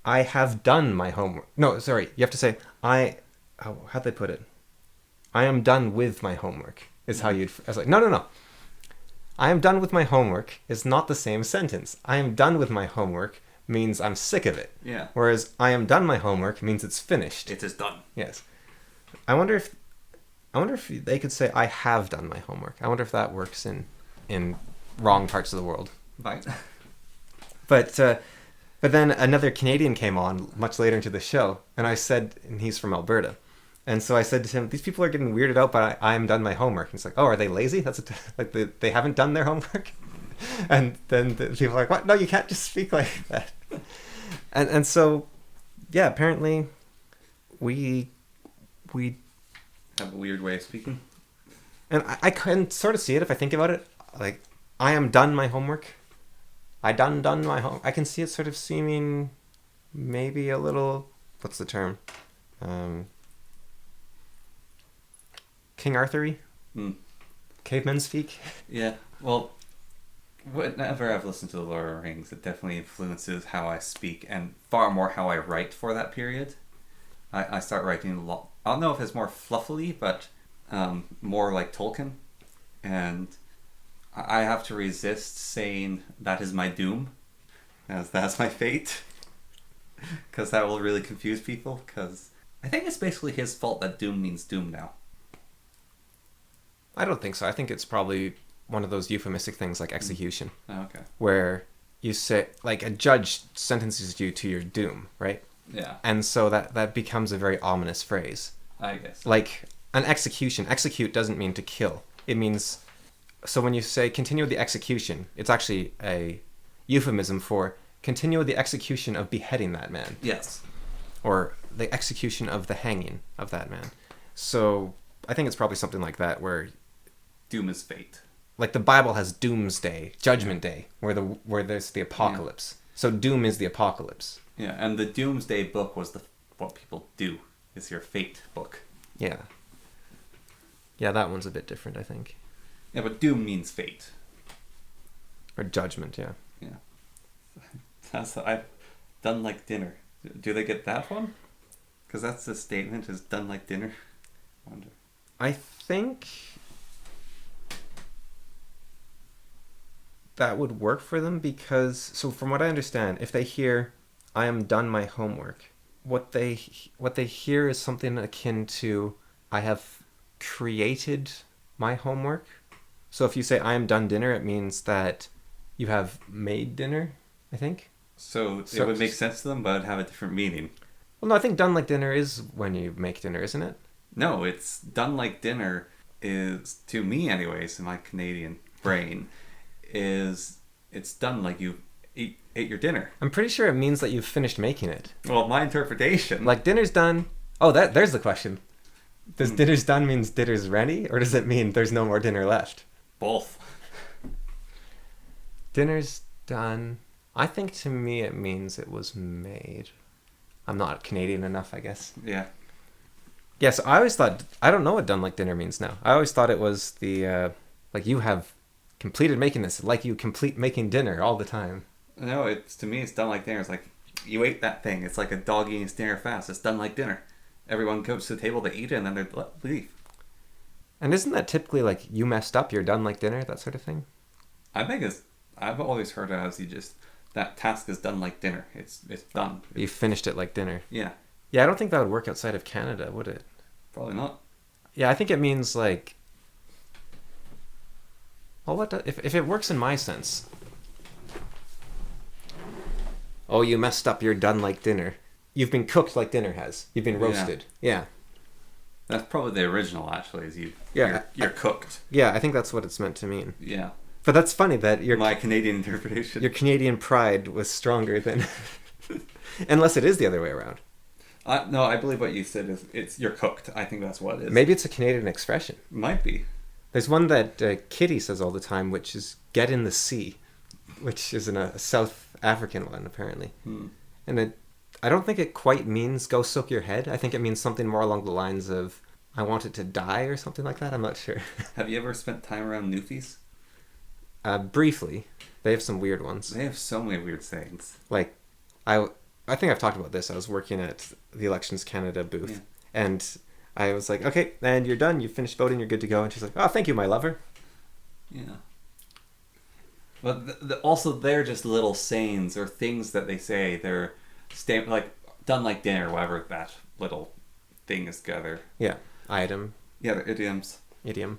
I have done my homework. No, sorry. You have to say, how'd they put it? I am done with my homework is how you'd... I was like, no. I am done with my homework is not the same sentence. I am done with my homework means I'm sick of it. Yeah. Whereas I am done my homework means it's finished. It is done. Yes. I wonder if they could say I have done my homework. I wonder if that works in wrong parts of the world. Right. But then another Canadian came on much later into the show, and I said, and he's from Alberta, and so I said to him, these people are getting weirded out by I am done my homework. And he's like, oh, are they lazy? Like they haven't done their homework? And then the people are like, what? No, you can't just speak like that. And so, yeah, apparently we have a weird way of speaking. And I can sort of see it if I think about it. Like, I am done my homework. I done my home. I can see it sort of seeming maybe a little, what's the term? King Arthur-y? Cavemen speak? Yeah, well, whenever I've listened to The Lord of the Rings, it definitely influences how I speak and far more how I write for that period. I start writing a lot. I don't know if it's more fluffily, but more like Tolkien. And I have to resist saying that is my doom, as that's my fate. Because that will really confuse people. Because I think it's basically his fault that doom means doom now. I don't think so. I think it's probably one of those euphemistic things like execution. Oh, okay. Where you say, like, a judge sentences you to your doom, right? Yeah. And so that becomes a very ominous phrase. I guess. Like, an execution. Execute doesn't mean to kill. It means... So when you say continue with the execution, it's actually a euphemism for continue with the execution of beheading that man. Yes. Or the execution of the hanging of that man. So I think it's probably something like that where... Doom is fate. Like the Bible has doomsday, judgment day, where there's the apocalypse. Yeah. So doom is the apocalypse. Yeah, and the Doomsday book was what people do. It's your fate book. Yeah. Yeah, that one's a bit different, I think. Yeah, but doom means fate. Or judgment, yeah. Yeah. That's I've done like dinner. Do they get that one? Because that's the statement, is done like dinner. I wonder. I think that would work for them because, so from what I understand, if they hear, I am done my homework, what they hear is something akin to, I have created my homework. So if you say, I am done dinner, it means that you have made dinner, I think. So it would make sense to them, but it'd have a different meaning. Well, no, I think done like dinner is when you make dinner, isn't it? No, it's done like dinner is, to me anyways, in my Canadian brain, it's done like you ate your dinner. I'm pretty sure it means that you've finished making it. Well, my interpretation... Like, dinner's done... Oh, there's the question. Does dinner's done means dinner's ready? Or does it mean there's no more dinner left? Both. Dinner's done... I think to me it means it was made. I'm not Canadian enough, I guess. Yeah. Yeah, so I always thought... I don't know what done like dinner means now. I always thought it was the... like, you have completed making this. Like you complete making dinner all the time. No, to me, it's done like dinner. It's like, you ate that thing. It's like a dog eating his dinner fast. It's done like dinner. Everyone goes to the table, they eat it, and then they leave. And isn't that typically like, you messed up, you're done like dinner, that sort of thing? I think I've always heard it as that task is done like dinner. It's done. You finished it like dinner. Yeah. Yeah, I don't think that would work outside of Canada, would it? Probably not. Yeah, I think it means like... Well, if it works in my sense... Oh, you messed up, you're done like dinner. You've been cooked like dinner has. You've been roasted. Yeah. That's probably the original, actually, is you're cooked. Yeah, I think that's what it's meant to mean. Yeah. But that's funny that my Canadian interpretation. your Canadian pride was stronger than... Unless it is the other way around. No, I believe what you said is it's you're cooked. I think that's what it is. Maybe it's a Canadian expression. Might be. There's one that Kitty says all the time, which is "get in the sea," which is a South African one, apparently. And I don't think it quite means "go soak your head." I think it means something more along the lines of "I want it to die" or something like that. I'm not sure. Have you ever spent time around Newfies? Briefly. They have some weird ones. They have so many weird sayings. Like, I think I've talked about this. I was working at the Elections Canada booth, and I was like, "Okay, and you're done. You finished voting. You're good to go." And she's like, "Oh, thank you, my lover." Yeah. But also, they're just little sayings or things that they say. They're like done like dinner, whatever that little thing is together. Yeah, item. Yeah, they're idioms. Idiom.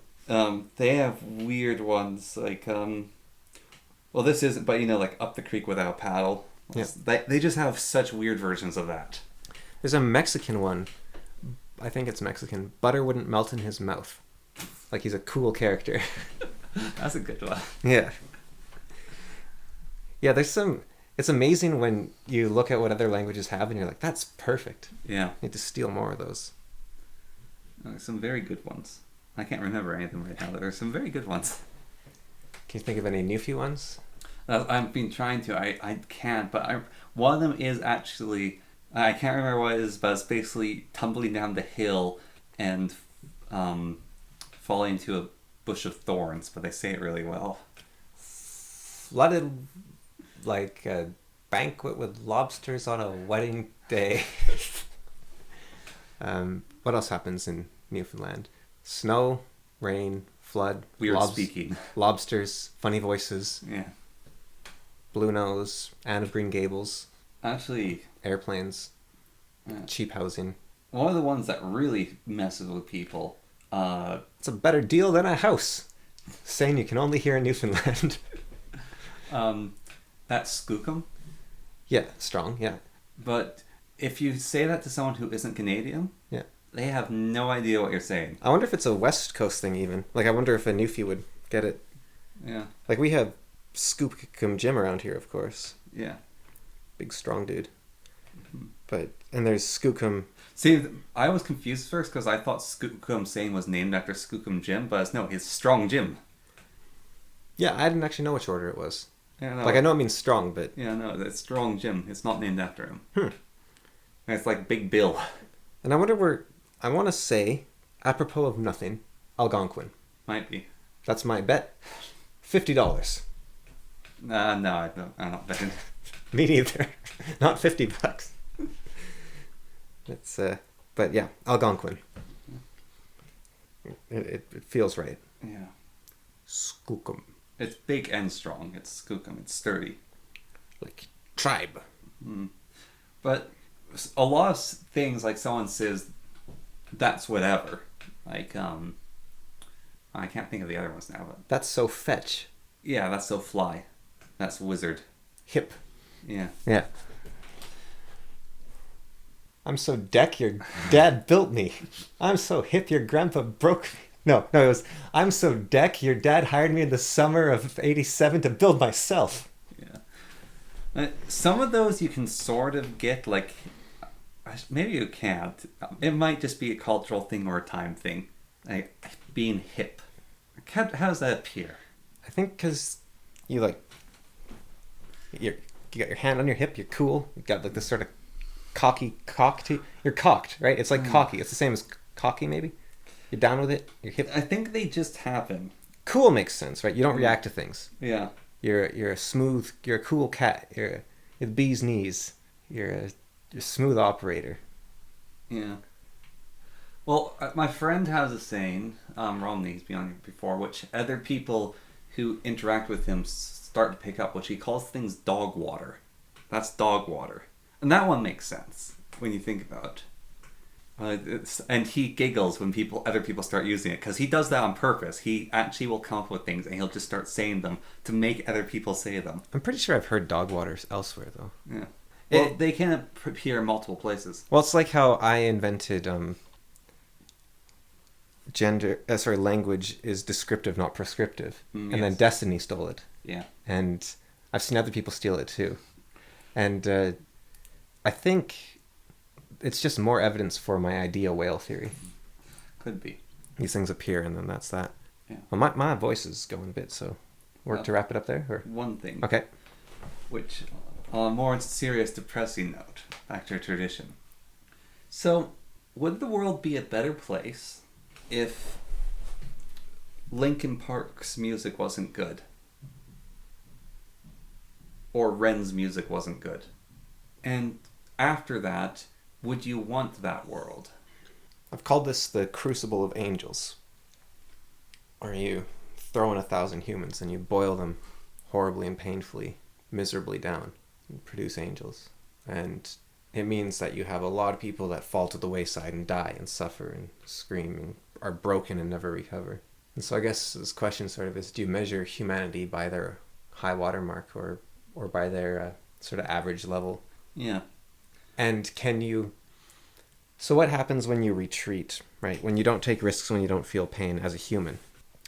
They have weird ones like well, this isn't, but like up the creek without a paddle. Yeah. They just have such weird versions of that. There's a Mexican one. I think it's Mexican. Butter wouldn't melt in his mouth. Like he's a cool character. That's a good one. Yeah. Yeah, there's some... It's amazing when you look at what other languages have and you're like, that's perfect. Yeah. You need to steal more of those. There's some very good ones. I can't remember any of them right now, but there's some very good ones. Can you think of any Newfie ones? I've been trying to. I can't, but one of them is actually... I can't remember what it is, but it's basically tumbling down the hill and falling into a bush of thorns, but they say it really well. Flooded like a banquet with lobsters on a wedding day. What else happens in Newfoundland? Snow, rain, flood, Weird speaking. Lobsters, funny voices, Yeah. blue nose, Anne of Green Gables, Actually, airplanes, cheap housing. one of the ones that really messes with people... It's a better deal than a house. Saying you can only hear in Newfoundland. That's skookum. Yeah, strong, yeah. But if you say that to someone who isn't Canadian, Yeah. they have no idea what you're saying. I wonder if it's a West Coast thing even. Like, I wonder if a Newfie would get it. Yeah. Like, we have Skookum Jim around here, of course. Yeah. Big, strong dude. And there's Skookum. See, I was confused first because I thought Skookum Sane was named after Skookum Jim, but no, it's Strong Jim. Yeah, I didn't actually know which order it was. Yeah, no. Like, I know it means strong, but... Yeah, no, it's Strong Jim. It's not named after him. And it's like Big Bill. And I wonder where... I want to say, apropos of nothing, Algonquin. Might be. That's my bet. $50. No, I'm not betting. Me neither. Not $50. It's but yeah, Algonquin. It feels right. Yeah. Skookum. It's big and strong. It's Skookum. It's sturdy. Like tribe. But a lot of things, like someone says, that's whatever. Like, I can't think of the other ones now, but... That's so fetch. Yeah, that's so fly. That's wizard. Hip. Yeah. Yeah. I'm so deck, your dad built me. I'm so hip, your grandpa broke me. No, it was, I'm so deck, your dad hired me in the summer of '87 to build myself. Yeah. Some of those you can sort of get, like, maybe you can't. It might just be a cultural thing or a time thing. Like, being hip. How does that appear? I think because you, like, you got your hand on your hip, you're cool. You got, like, this sort of you're cocked, right? It's like cocky. It's the same as cocky, maybe. You're down with it. You're hip. I think they just happen. Cool makes sense, right? You don't react to things. Yeah. You're a cool cat. You're the bee's knees. You're a smooth operator. Yeah. Well, my friend has a saying, Romney's been on here before, which other people who interact with him start to pick up, which he calls things dog water. That's dog water. And that one makes sense when you think about it. And he giggles when other people start using it, because he does that on purpose. He actually will come up with things and he'll just start saying them to make other people say them. I'm pretty sure I've heard dog waters elsewhere, though. Yeah. Well, they can appear in multiple places. Well, it's like how I invented language is descriptive, not prescriptive. And then Yes. destiny stole it. Yeah. And I've seen other people steal it too. And I think it's just more evidence for my idea whale theory. Could be. These things appear, and then that's that. Yeah. Well, my voice is going a bit, so work to wrap it up there? Or? One thing. Okay. Which, on a more serious, depressing note, back to tradition. So, would the world be a better place if Linkin Park's music wasn't good? Or Ren's music wasn't good? And after that, would you want that world? I've called this the crucible of angels, where you throw in 1,000 humans and you boil them horribly and painfully, miserably down, and produce angels. And it means that you have a lot of people that fall to the wayside and die and suffer and scream and are broken and never recover. And so I guess this question sort of is, do you measure humanity by their high water mark or by their sort of average level? Yeah. And can you... So what happens when you retreat, right? When you don't take risks, when you don't feel pain as a human,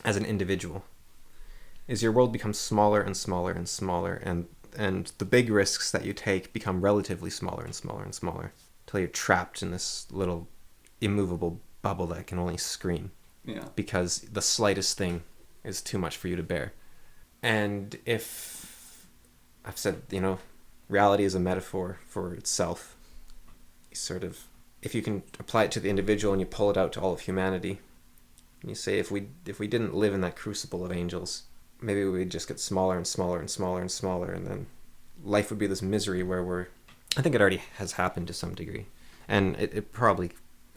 as an individual, is your world becomes smaller and smaller and smaller, and the big risks that you take become relatively smaller and smaller and smaller, until you're trapped in this little immovable bubble that can only scream. Yeah. Because the slightest thing is too much for you to bear. And if... I've said, reality is a metaphor for itself. Sort of... If you can apply it to the individual and you pull it out to all of humanity, and you say if we didn't live in that crucible of angels, maybe we'd just get smaller and smaller and smaller and smaller, and then life would be this misery where I think it already has happened to some degree, and it probably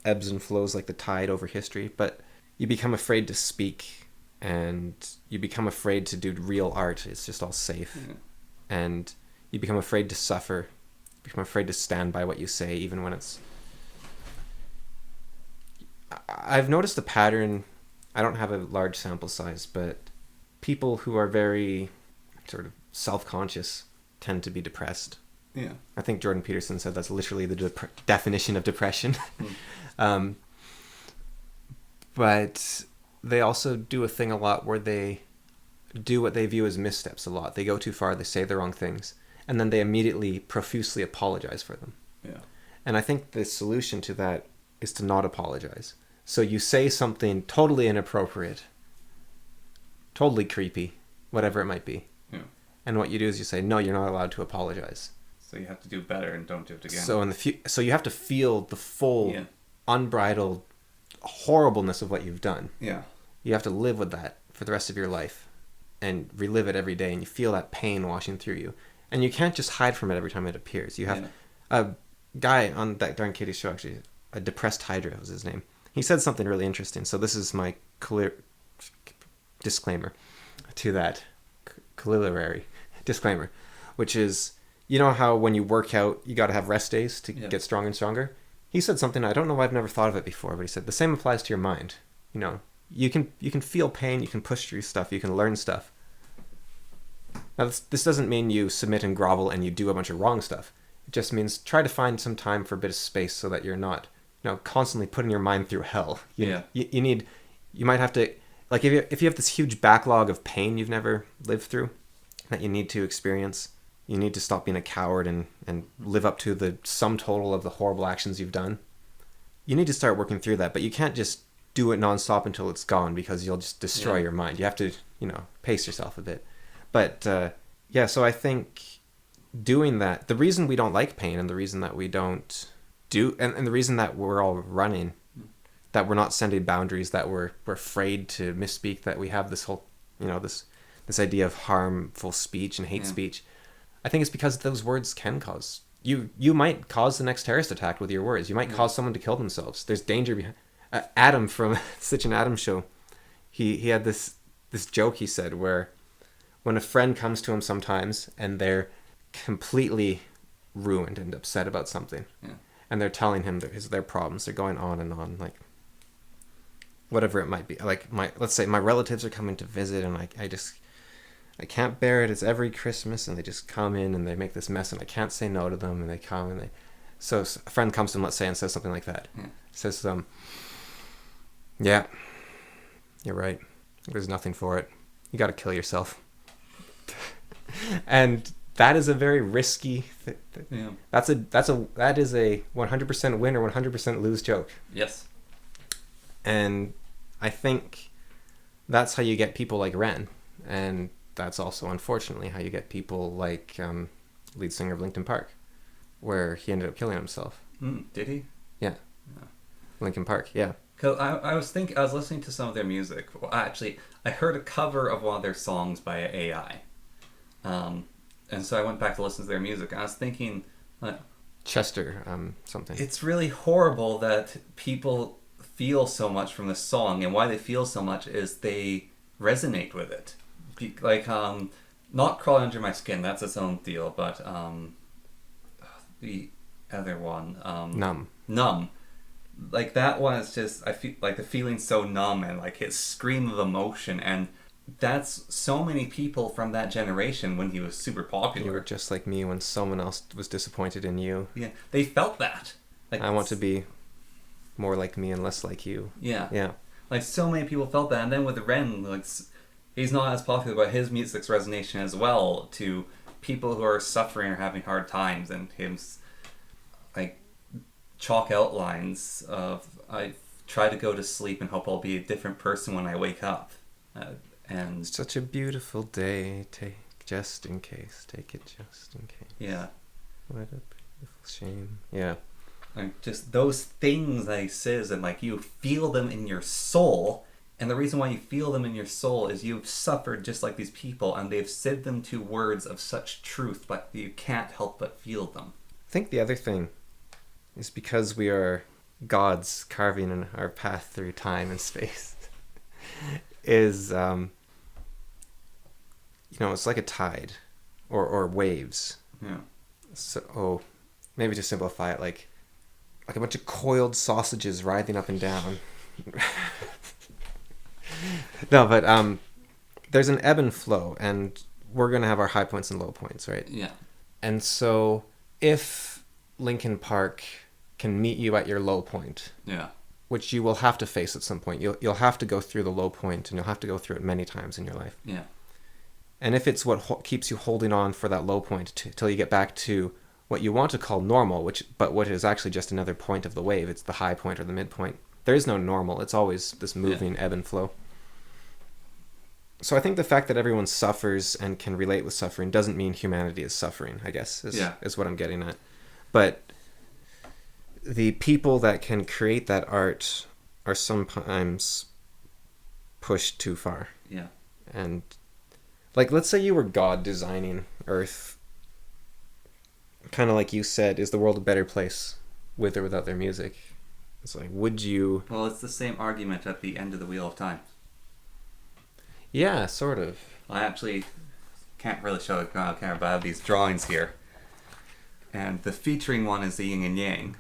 ebbs and flows like the tide over history, but you become afraid to speak, and you become afraid to do real art. It's just all safe. Yeah. And you become afraid to suffer, you become afraid to stand by what you say, even when it's... I've noticed a pattern. I don't have a large sample size, but people who are very sort of self-conscious tend to be depressed. Yeah. I think Jordan Peterson said that's literally the definition of depression. But they also do a thing a lot where they do what they view as missteps a lot. They go too far, they say the wrong things, and then they immediately profusely apologize for them. Yeah. And I think the solution to that is to not apologize. So you say something totally inappropriate, totally creepy, whatever it might be. Yeah. And what you do is you say, no, you're not allowed to apologize. So you have to do better and don't do it again. So so you have to feel the full, Yeah. unbridled horribleness of what you've done. Yeah. You have to live with that for the rest of your life and relive it every day, and you feel that pain washing through you. And you can't just hide from it every time it appears. You have a guy on that Darn Kitty show, actually, a Depressed Hydra was his name. He said something really interesting. So this is my clear disclaimer to that corollary disclaimer, which is, you know how when you work out, you got to have rest days to get stronger and stronger? He said something, I don't know why I've never thought of it before, but he said the same applies to your mind. You can feel pain, you can push through stuff, you can learn stuff. Now, this doesn't mean you submit and grovel and you do a bunch of wrong stuff. It just means try to find some time for a bit of space so that you're not, constantly putting your mind through hell. You might have to, like, if you have this huge backlog of pain you've never lived through that you need to experience, you need to stop being a coward and live up to the sum total of the horrible actions you've done. You need to start working through that, but you can't just do it nonstop until it's gone, because you'll just destroy your mind. You have to, pace yourself a bit. But, so I think doing that, the reason we don't like pain and the reason that we don't do, and the reason that we're all running, that we're not sending boundaries, that we're afraid to misspeak, that we have this whole, this idea of harmful speech and hate speech, I think it's because those words can cause, you might cause the next terrorist attack with your words. You might cause someone to kill themselves. There's danger behind. Adam from Such an Adam Show, he had this joke he said where when a friend comes to him sometimes and they're completely ruined and upset about something, and they're telling him their problems, they're going on and on, like whatever it might be, like let's say my relatives are coming to visit and I can't bear it, it's every Christmas and they just come in and they make this mess and I can't say no to them, and they come and so a friend comes to him, let's say, and says something like that, says You're right. There's nothing for it. You got to kill yourself. And that is a very risky Yeah. that is a 100% win or 100% lose joke. Yes. And I think that's how you get people like Ren, and that's also unfortunately how you get people like lead singer of Linkin Park, where he ended up killing himself. Did he? Yeah. Linkin Park, yeah. Because I was listening to some of their music. Well, actually, I heard a cover of one of their songs by AI. And so I went back to listen to their music. And I was thinking, Chester, something. it's really horrible that people feel so much from this song, and why they feel so much is they resonate with it. Like, not Crawl Under My Skin, that's its own deal, but the other one, Numb. Like, that one is just, I feel like the feeling's so numb, and like his scream of emotion, and that's so many people from that generation when he was super popular. You were just like me when someone else was disappointed in you. Yeah, they felt that. Like, I want to be more like me and less like you. Yeah. Yeah. Like, so many people felt that, and then with Ren, like, he's not as popular, but his music's resonation as well to people who are suffering or having hard times, and him's like chalk outlines of, I try to go to sleep and hope I'll be a different person when I wake up. And such a beautiful day, take it just in case. Yeah. What a beautiful shame. Yeah. Like, just those things that he says, and like you feel them in your soul, and the reason why you feel them in your soul is you've suffered just like these people, and they've said them to words of such truth, but you can't help but feel them. I think the other thing is because we are gods carving in our path through time and space is it's like a tide or waves. Yeah. So maybe to simplify it, like a bunch of coiled sausages writhing up and down. No, but there's an ebb and flow, and we're going to have our high points and low points, right? Yeah. And so if Linkin Park can meet you at your low point, Yeah. which you will have to face at some point, you'll have to go through the low point, and you'll have to go through it many times in your life. Yeah. And if it's what keeps you holding on for that low point till you get back to what you want to call normal, what is actually just another point of the wave, it's the high point or the midpoint. There is no normal. It's always this moving ebb and flow. So I think the fact that everyone suffers and can relate with suffering doesn't mean humanity is suffering, I guess, is what I'm getting at. But the people that can create that art are sometimes pushed too far. Yeah. And like, let's say you were God designing Earth. Kind of like you said, is the world a better place with or without their music? It's like, would you... Well, it's the same argument at the end of the Wheel of Time. Yeah, sort of. I actually can't really show it on camera, but I have these drawings here. And the featuring one is the yin and yang.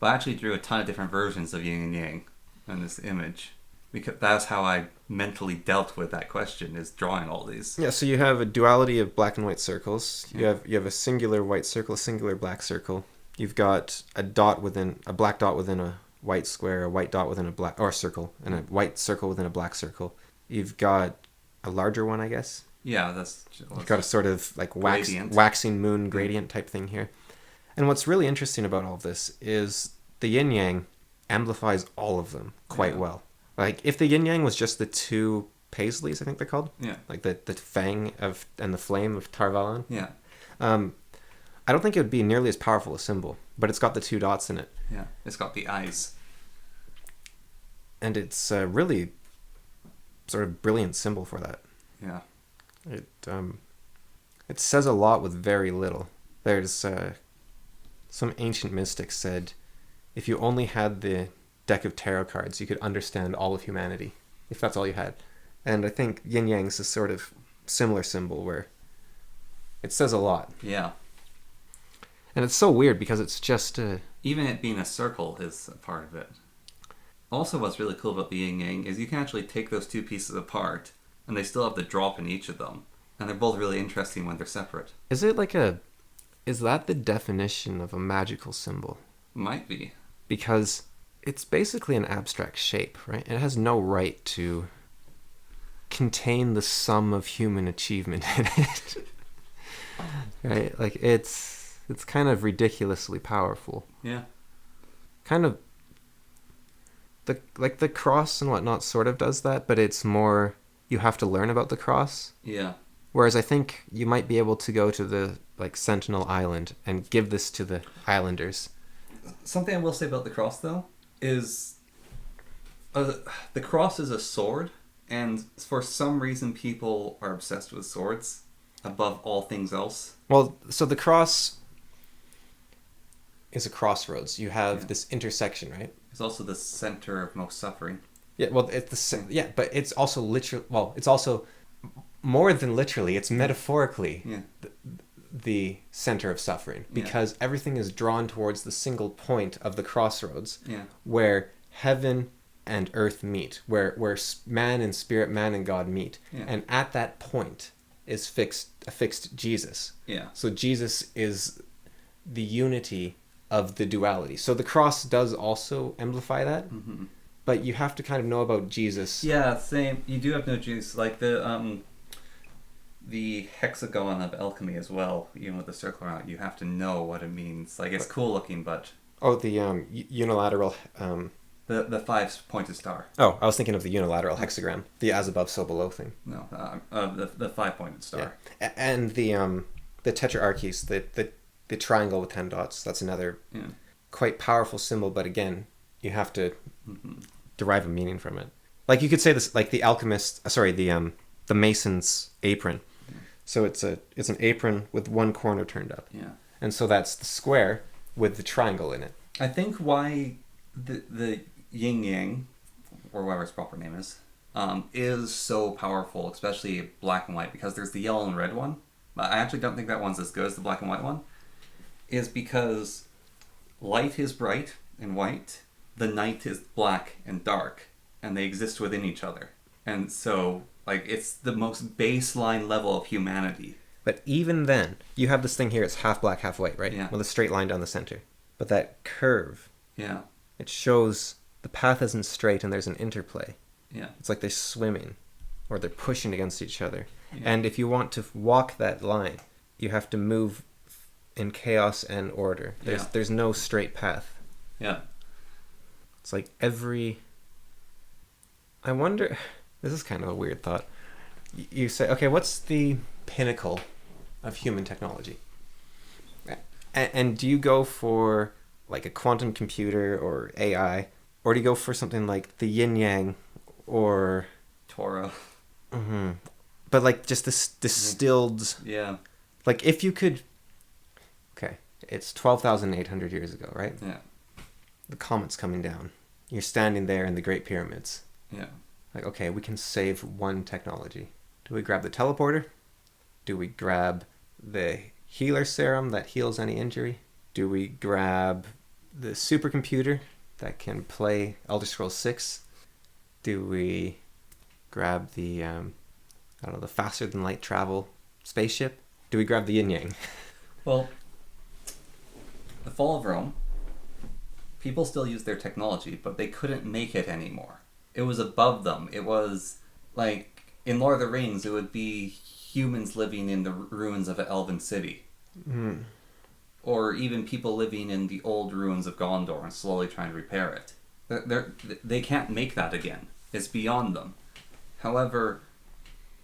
But I actually drew a ton of different versions of yin and yang in this image. Because that's how I mentally dealt with that question, is drawing all these. Yeah, so you have a duality of black and white circles. You have a singular white circle, a singular black circle. You've got a black dot within a white square, a white dot within a black circle, and a white circle within a black circle. You've got a larger one, I guess. Yeah, You've got a sort of like waxing moon gradient type thing here. And what's really interesting about all this is the yin yang amplifies all of them quite well. Like, if the yin yang was just the two paisleys, I think they're called. Yeah. Like the fang and the flame of Tar-Valon. Yeah. I don't think it would be nearly as powerful a symbol, but it's got the two dots in it. Yeah. It's got the eyes. And it's a really sort of brilliant symbol for that. Yeah. It says a lot with very little. There's some ancient mystic said, if you only had the deck of tarot cards, you could understand all of humanity, if that's all you had. And I think yin yang is a sort of similar symbol where it says a lot. Yeah. And it's so weird because it's just even it being a circle is a part of it. Also, what's really cool about the yin yang is you can actually take those two pieces apart, and they still have the drop in each of them, and they're both really interesting when they're separate. Is that the definition of a magical symbol? Might be. Because it's basically an abstract shape, right? It has no right to contain the sum of human achievement in it. Right? Like it's kind of ridiculously powerful. Yeah. Kind of the cross and whatnot sort of does that, but it's more you have to learn about the cross. Yeah. Whereas I think you might be able to go to the Sentinel Island and give this to the islanders. Something I will say about the cross, though, is the cross is a sword, and for some reason people are obsessed with swords above all things else. Well, so the cross is a crossroads. You have this intersection, right? It's also the center of most suffering. Yeah, well, but it's also literally. Well, it's also more than literally. It's metaphorically the center of suffering, because everything is drawn towards the single point of the crossroads, where heaven and earth meet, where man and spirit, man and God meet, and at that point is a fixed Jesus. Yeah. So Jesus is the unity of the duality. So the cross does also amplify that. Mm-hmm. But you have to kind of know about Jesus. Yeah, same. You do have to know Jesus, like the hexagon of alchemy as well. Even with the circle around it, you have to know what it means. Like it's cool looking, but the unilateral. The 5-pointed star. Oh, I was thinking of the unilateral hexagram, the as above so below thing. No, the 5-pointed star. Yeah. And the tetrarches, the triangle with 10 dots. That's another quite powerful symbol, but again, you have to derive a meaning from it. Like you could say this, like the the mason's apron. So it's an apron with one corner turned up. Yeah. And so that's the square with the triangle in it. I think why the yin yang, or whatever its proper name is so powerful, especially black and white, because there's the yellow and red one. I actually don't think that one's as good as the black and white one. Is because light is bright and white, the night is black and dark, and they exist within each other. And so, like, it's the most baseline level of humanity. But even then, you have this thing here, it's half black, half white, right? Yeah. With a straight line down the center. But that curve, it shows the path isn't straight and there's an interplay. Yeah. It's like they're swimming, or they're pushing against each other. Yeah. And if you want to walk that line, you have to move in chaos and order. There's no straight path. Yeah. It's like I wonder, this is kind of a weird thought. You say, okay, what's the pinnacle of human technology? And do you go for like a quantum computer or AI, or do you go for something like the yin yang or Torah? Mm-hmm. But like just this distilled. Yeah. Like if you could. Okay, it's 12,800 years ago, right? Yeah. The comet's coming down. You're standing there in the Great Pyramids. Yeah. Like, okay, we can save one technology. Do we grab the teleporter? Do we grab the healer serum that heals any injury? Do we grab the supercomputer that can play Elder Scrolls 6? Do we grab the, the faster than light travel spaceship? Do we grab the yin yang? Well, the fall of Rome, people still use their technology, but they couldn't make it anymore. It was above them. It was like in Lord of the Rings, it would be humans living in the ruins of an elven city. Mm. Or even people living in the old ruins of Gondor and slowly trying to repair it. They can't make that again. It's beyond them. However,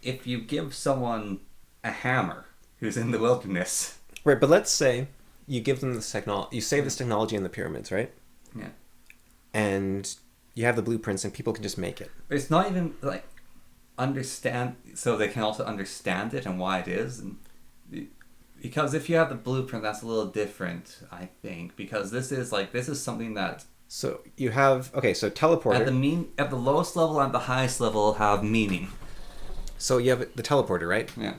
if you give someone a hammer who's in the wilderness... Right, but let's say you give them this technology, you save this technology in the pyramids, right? Yeah. And you have the blueprints and people can just make it. It's not even like understand, so they can also understand it and why it is. And because if you have the blueprint, that's a little different, I think, because this is something that. So you have so teleporter at the lowest level and the highest level have meaning. So you have the teleporter, right? Yeah.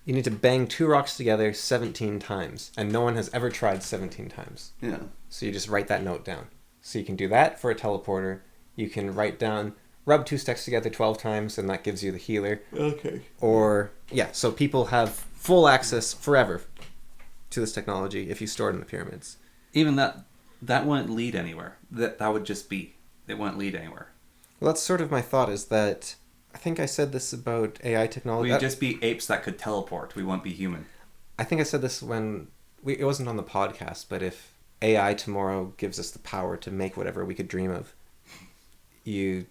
You need to bang 2 rocks together 17 times, and no one has ever tried 17 times. Yeah. So you just write that note down. So you can do that for a teleporter. You can write down, rub 2 sticks together 12 times, and that gives you the healer. Okay. Or, so people have full access forever to this technology if you store it in the pyramids. Even that wouldn't lead anywhere. That would just be. It wouldn't lead anywhere. Well, that's sort of my thought, is that I think I said this about AI technology. We'd just be apes that could teleport. We won't be human. I think I said this when it wasn't on the podcast, but if AI tomorrow gives us the power to make whatever we could dream of, you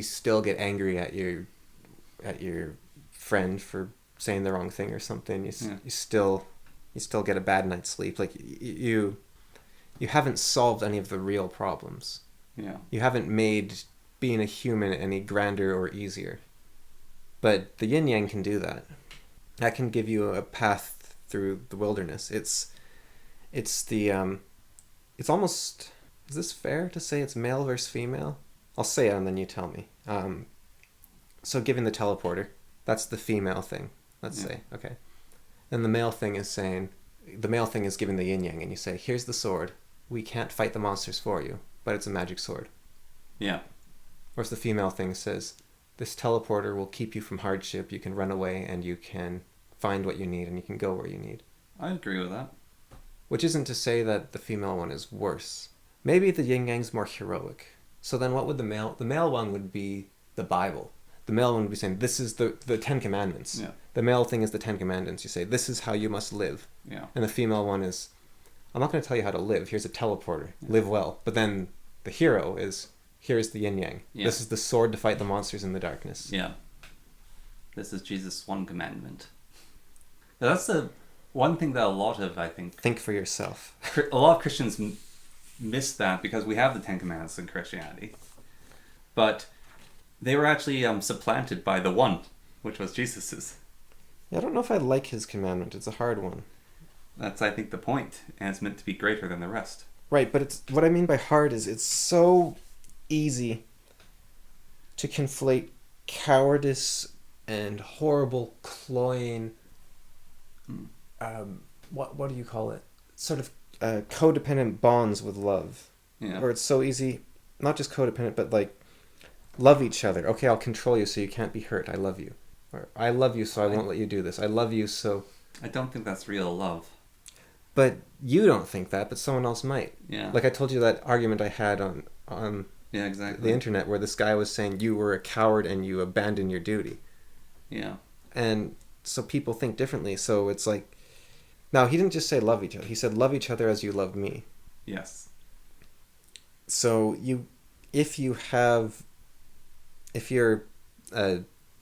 still get angry at your friend for saying the wrong thing or something. You still get a bad night's sleep. Like you haven't solved any of the real problems. Yeah. You haven't made being a human any grander or easier. But the yin yang can do that. That can give you a path through the wilderness. It's almost, is this fair to say it's male versus female? I'll say it and then you tell me. So giving the teleporter, that's the female thing, let's say, okay. Then the male thing is giving the yin yang, and you say, here's the sword. We can't fight the monsters for you, but it's a magic sword. Yeah. Whereas the female thing says, this teleporter will keep you from hardship, you can run away, and you can find what you need, and you can go where you need. I agree with that. Which isn't to say that the female one is worse. Maybe the yin yang's more heroic. So then what would the male one would be the Bible. The male one would be saying, this is the Ten Commandments. Yeah. The male thing is the Ten Commandments. You say, this is how you must live. Yeah. And the female one is, I'm not going to tell you how to live. Here's a teleporter. Yeah. Live well. But then the hero is, here's the yin yang. Yeah. This is the sword to fight the monsters in the darkness. Yeah. This is Jesus' one commandment. Now, that's the one thing that a lot of, I think for yourself. A lot of Christians miss that because we have the Ten Commandments in Christianity. But they were actually supplanted by the one, which was Jesus's. Yeah, I don't know if I like his commandment. It's a hard one. That's, I think, the point, and it's meant to be greater than the rest. Right, but it's what I mean by hard is it's so easy to conflate cowardice and horrible, cloying, what do you call it? Sort of codependent bonds with love. Yeah. Where it's so easy, not just codependent, but like, love each other. Okay, I'll control you so you can't be hurt. I love you. Or I love you so I won't let you do this. I love you so... I don't think that's real love. But you don't think that, but someone else might. Yeah. Like I told you that argument I had on yeah, exactly. the internet where this guy was saying you were a coward and you abandoned your duty. Yeah. And so people think differently. So it's like... Now, he didn't just say love each other. He said love each other as you love me. Yes. So if you're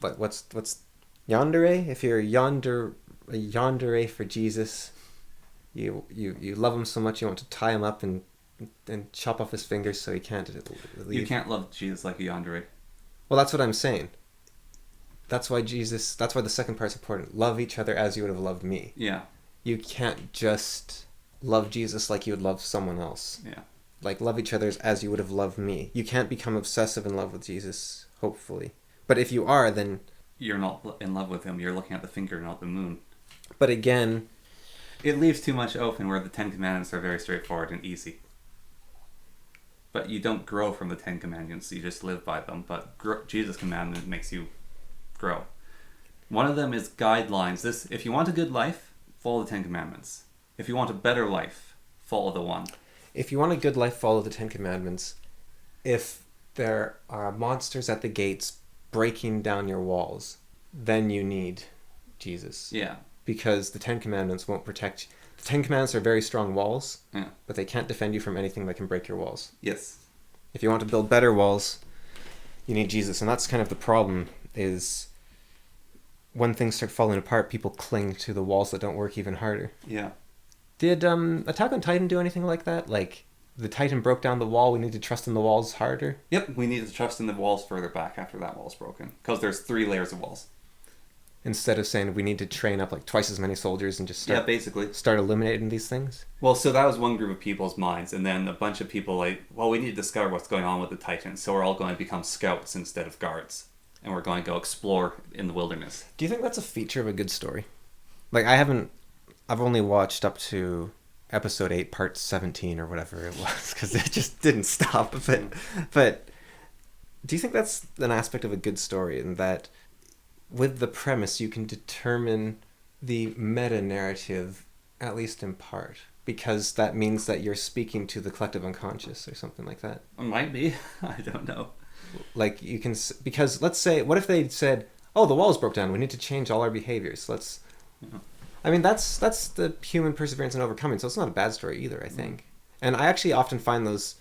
what's yandere? If you're yandere for Jesus, you love him so much you want to tie him up and chop off his fingers so he can't leave. You can't love Jesus like a yandere. Well, that's what I'm saying. That's why the second part's important. Love each other as you would have loved me. Yeah. You can't just love Jesus like you would love someone else. Yeah. Like, love each other as you would have loved me. You can't become obsessive in love with Jesus, hopefully. But if you are, then... You're not in love with him. You're looking at the finger, not the moon. But again... It leaves too much open where the Ten Commandments are very straightforward and easy. But you don't grow from the Ten Commandments. You just live by them. But Jesus' commandment makes you grow. One of them is guidelines. If you want a good life, follow the Ten Commandments. If you want a better life, follow the one. If you want a good life, follow the Ten Commandments. If there are monsters at the gates breaking down your walls, then you need Jesus. Yeah. Because the Ten Commandments won't protect you. The Ten Commandments are very strong walls, yeah, but they can't defend you from anything that can break your walls. Yes. If you want to build better walls, you need Jesus. And that's kind of the problem, is when things start falling apart, people cling to the walls that don't work even harder. Yeah. Did Attack on Titan do anything like that? Like, the Titan broke down the wall, we need to trust in the walls harder? Yep, we need to trust in the walls further back after that wall's broken. Because there's 3 layers of walls. Instead of saying we need to train up like twice as many soldiers and just start eliminating these things? Well, so that was one group of people's minds. And then a bunch of people we need to discover what's going on with the Titans. So we're all going to become scouts instead of guards. And we're going to go explore in the wilderness. Do you think that's a feature of a good story? Like, I've only watched up to episode 8, part 17 or whatever it was, because it just didn't stop. But do you think that's an aspect of a good story, in that with the premise you can determine the meta-narrative, at least in part? Because that means that you're speaking to the collective unconscious or something like that. It might be. I don't know. Like you can, because let's say, what if they said, "Oh, the walls broke down. We need to change all our behaviors. Let's." Yeah. I mean, that's the human perseverance and overcoming. So it's not a bad story either, I think. And I actually often find those.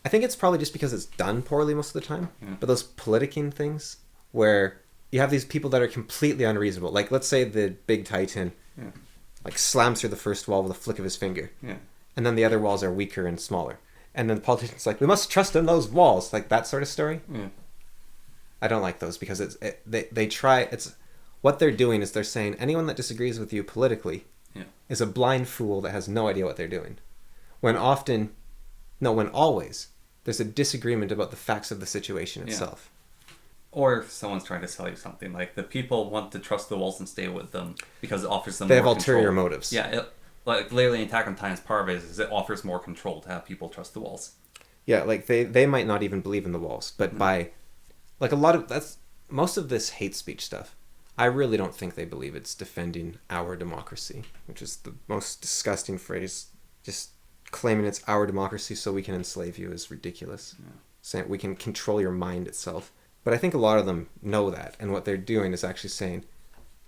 I think it's probably just because it's done poorly most of the time. Yeah. But those politicking things where you have these people that are completely unreasonable. Like, let's say the big Titan, like slams through the first wall with a flick of his finger. Yeah. And then the other walls are weaker and smaller. And then the politician's like, we must trust in those walls. Like that sort of story. Yeah. I don't like those because they try. It's what they're doing is they're saying anyone that disagrees with you politically is a blind fool that has no idea what they're doing. When always there's a disagreement about the facts of the situation itself. Or if someone's trying to sell you something, like the people want to trust the walls and stay with them because it offers them They more have ulterior control. motives. Yeah, like literally in Attack on Titan's part of it is it offers more control to have people trust the walls. Yeah, like they might not even believe in the walls, but by like most of this hate speech stuff, I really don't think they believe it's defending our democracy, which is the most disgusting phrase. Just claiming it's our democracy so we can enslave you is ridiculous. Yeah. Saying we can control your mind itself. But I think a lot of them know that, and what they're doing is actually saying,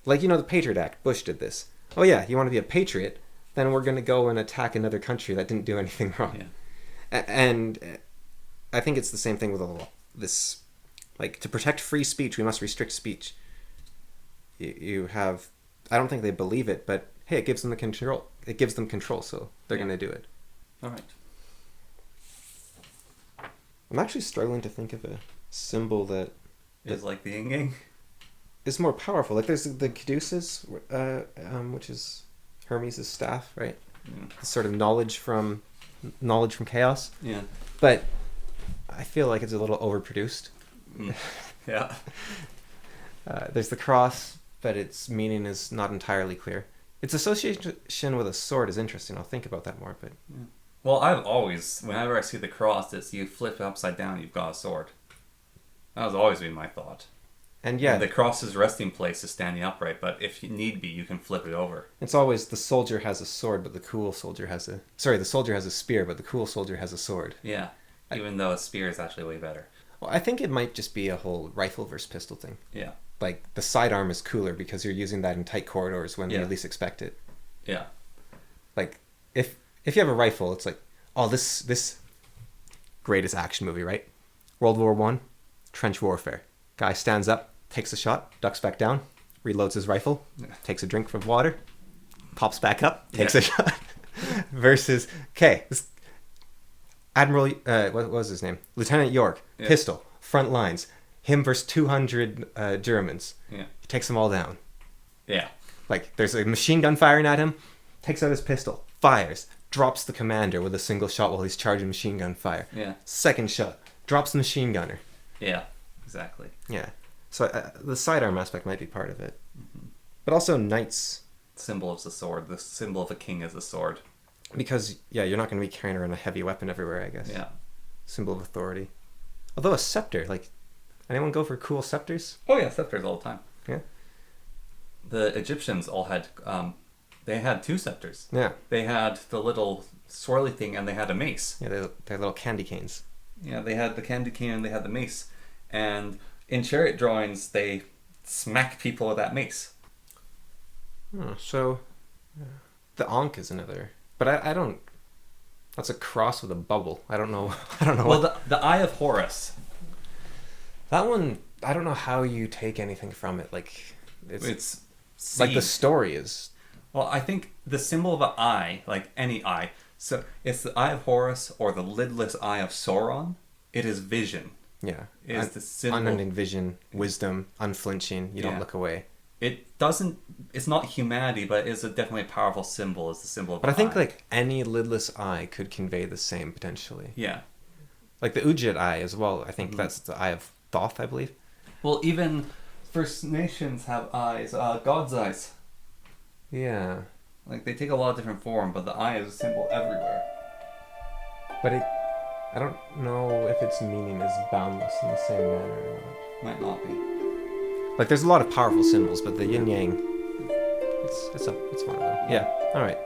like, the Patriot Act, Bush did this. Oh yeah, you want to be a patriot? Then we're going to go and attack another country that didn't do anything wrong. Yeah. And I think it's the same thing with this, like, to protect free speech, we must restrict speech. You have, I don't think they believe it, but hey, it gives them the control. It gives them control, so they're going to do it. All right. I'm actually struggling to think of a symbol that Is like the yin-yang? is more powerful. Like there's the caduceus, which is Hermes' staff, right? Yeah. The sort of knowledge from chaos. Yeah. But I feel like it's a little overproduced. Yeah. There's the cross, but its meaning is not entirely clear. Its association with a sword is interesting. I'll think about that more. But Well, whenever I see the cross, it's you flip it upside down, you've got a sword. That has always been my thought. and yeah, And the cross's resting place is standing upright, but if you need be, you can flip it over. it's always the soldier has a sword, but the cool soldier has the soldier has a spear, but the cool soldier has a sword. Yeah. Even though a spear is actually way better. Well, I think it might just be a whole rifle versus pistol thing. Yeah. Like the sidearm is cooler because you're using that in tight corridors when you least expect it. Yeah. Like if you have a rifle, it's like, oh, this greatest action movie, right? World War I, trench warfare. Guy stands up, takes a shot, ducks back down, reloads his rifle, takes a drink of water, pops back up, takes a shot. Versus, this Admiral, what was his name? Lieutenant York, pistol, front lines. Him versus 200 Germans. Yeah. He takes them all down. Yeah. Like, there's a machine gun firing at him, takes out his pistol, fires, drops the commander with a single shot while he's charging machine gun fire. Yeah. Second shot, drops the machine gunner. Yeah. Exactly. Yeah. So the sidearm aspect might be part of it. Mm-hmm. But also knights. Symbol of the sword. The symbol of a king is a sword. Because, you're not going to be carrying around a heavy weapon everywhere, I guess. Yeah. Symbol of authority. Although a scepter, like, anyone go for cool scepters? Oh yeah, scepters all the time. Yeah. The Egyptians all had, they had two scepters. Yeah. They had the little swirly thing and they had a mace. Yeah, they're little candy canes. Yeah, they had the candy cane and they had the mace. And in chariot drawings, they smack people with that mace. So, the Ankh is another. But I don't... That's a cross with a bubble. I don't know. Well, the Eye of Horus. That one, I don't know how you take anything from it. Like, It's like the story is... Well, I think the symbol of an eye, like any eye, so it's the Eye of Horus or the lidless eye of Sauron. It is vision. Yeah. Is the symbol. Unending vision, wisdom, unflinching. You don't look away. It's not humanity, but it's definitely a powerful symbol. It's the symbol of But I think eye. like any lidless eye could convey the same potentially. Yeah. Like the Ujit eye as well. I think that's the eye of Thoth, I believe. Well, even First Nations have eyes, God's eyes. Yeah. Like, they take a lot of different form, but the eye is a symbol everywhere. But I don't know if its meaning is boundless in the same manner or not. Might not be. Like there's a lot of powerful symbols, but the yin yang, it's one of them. Yeah. All right.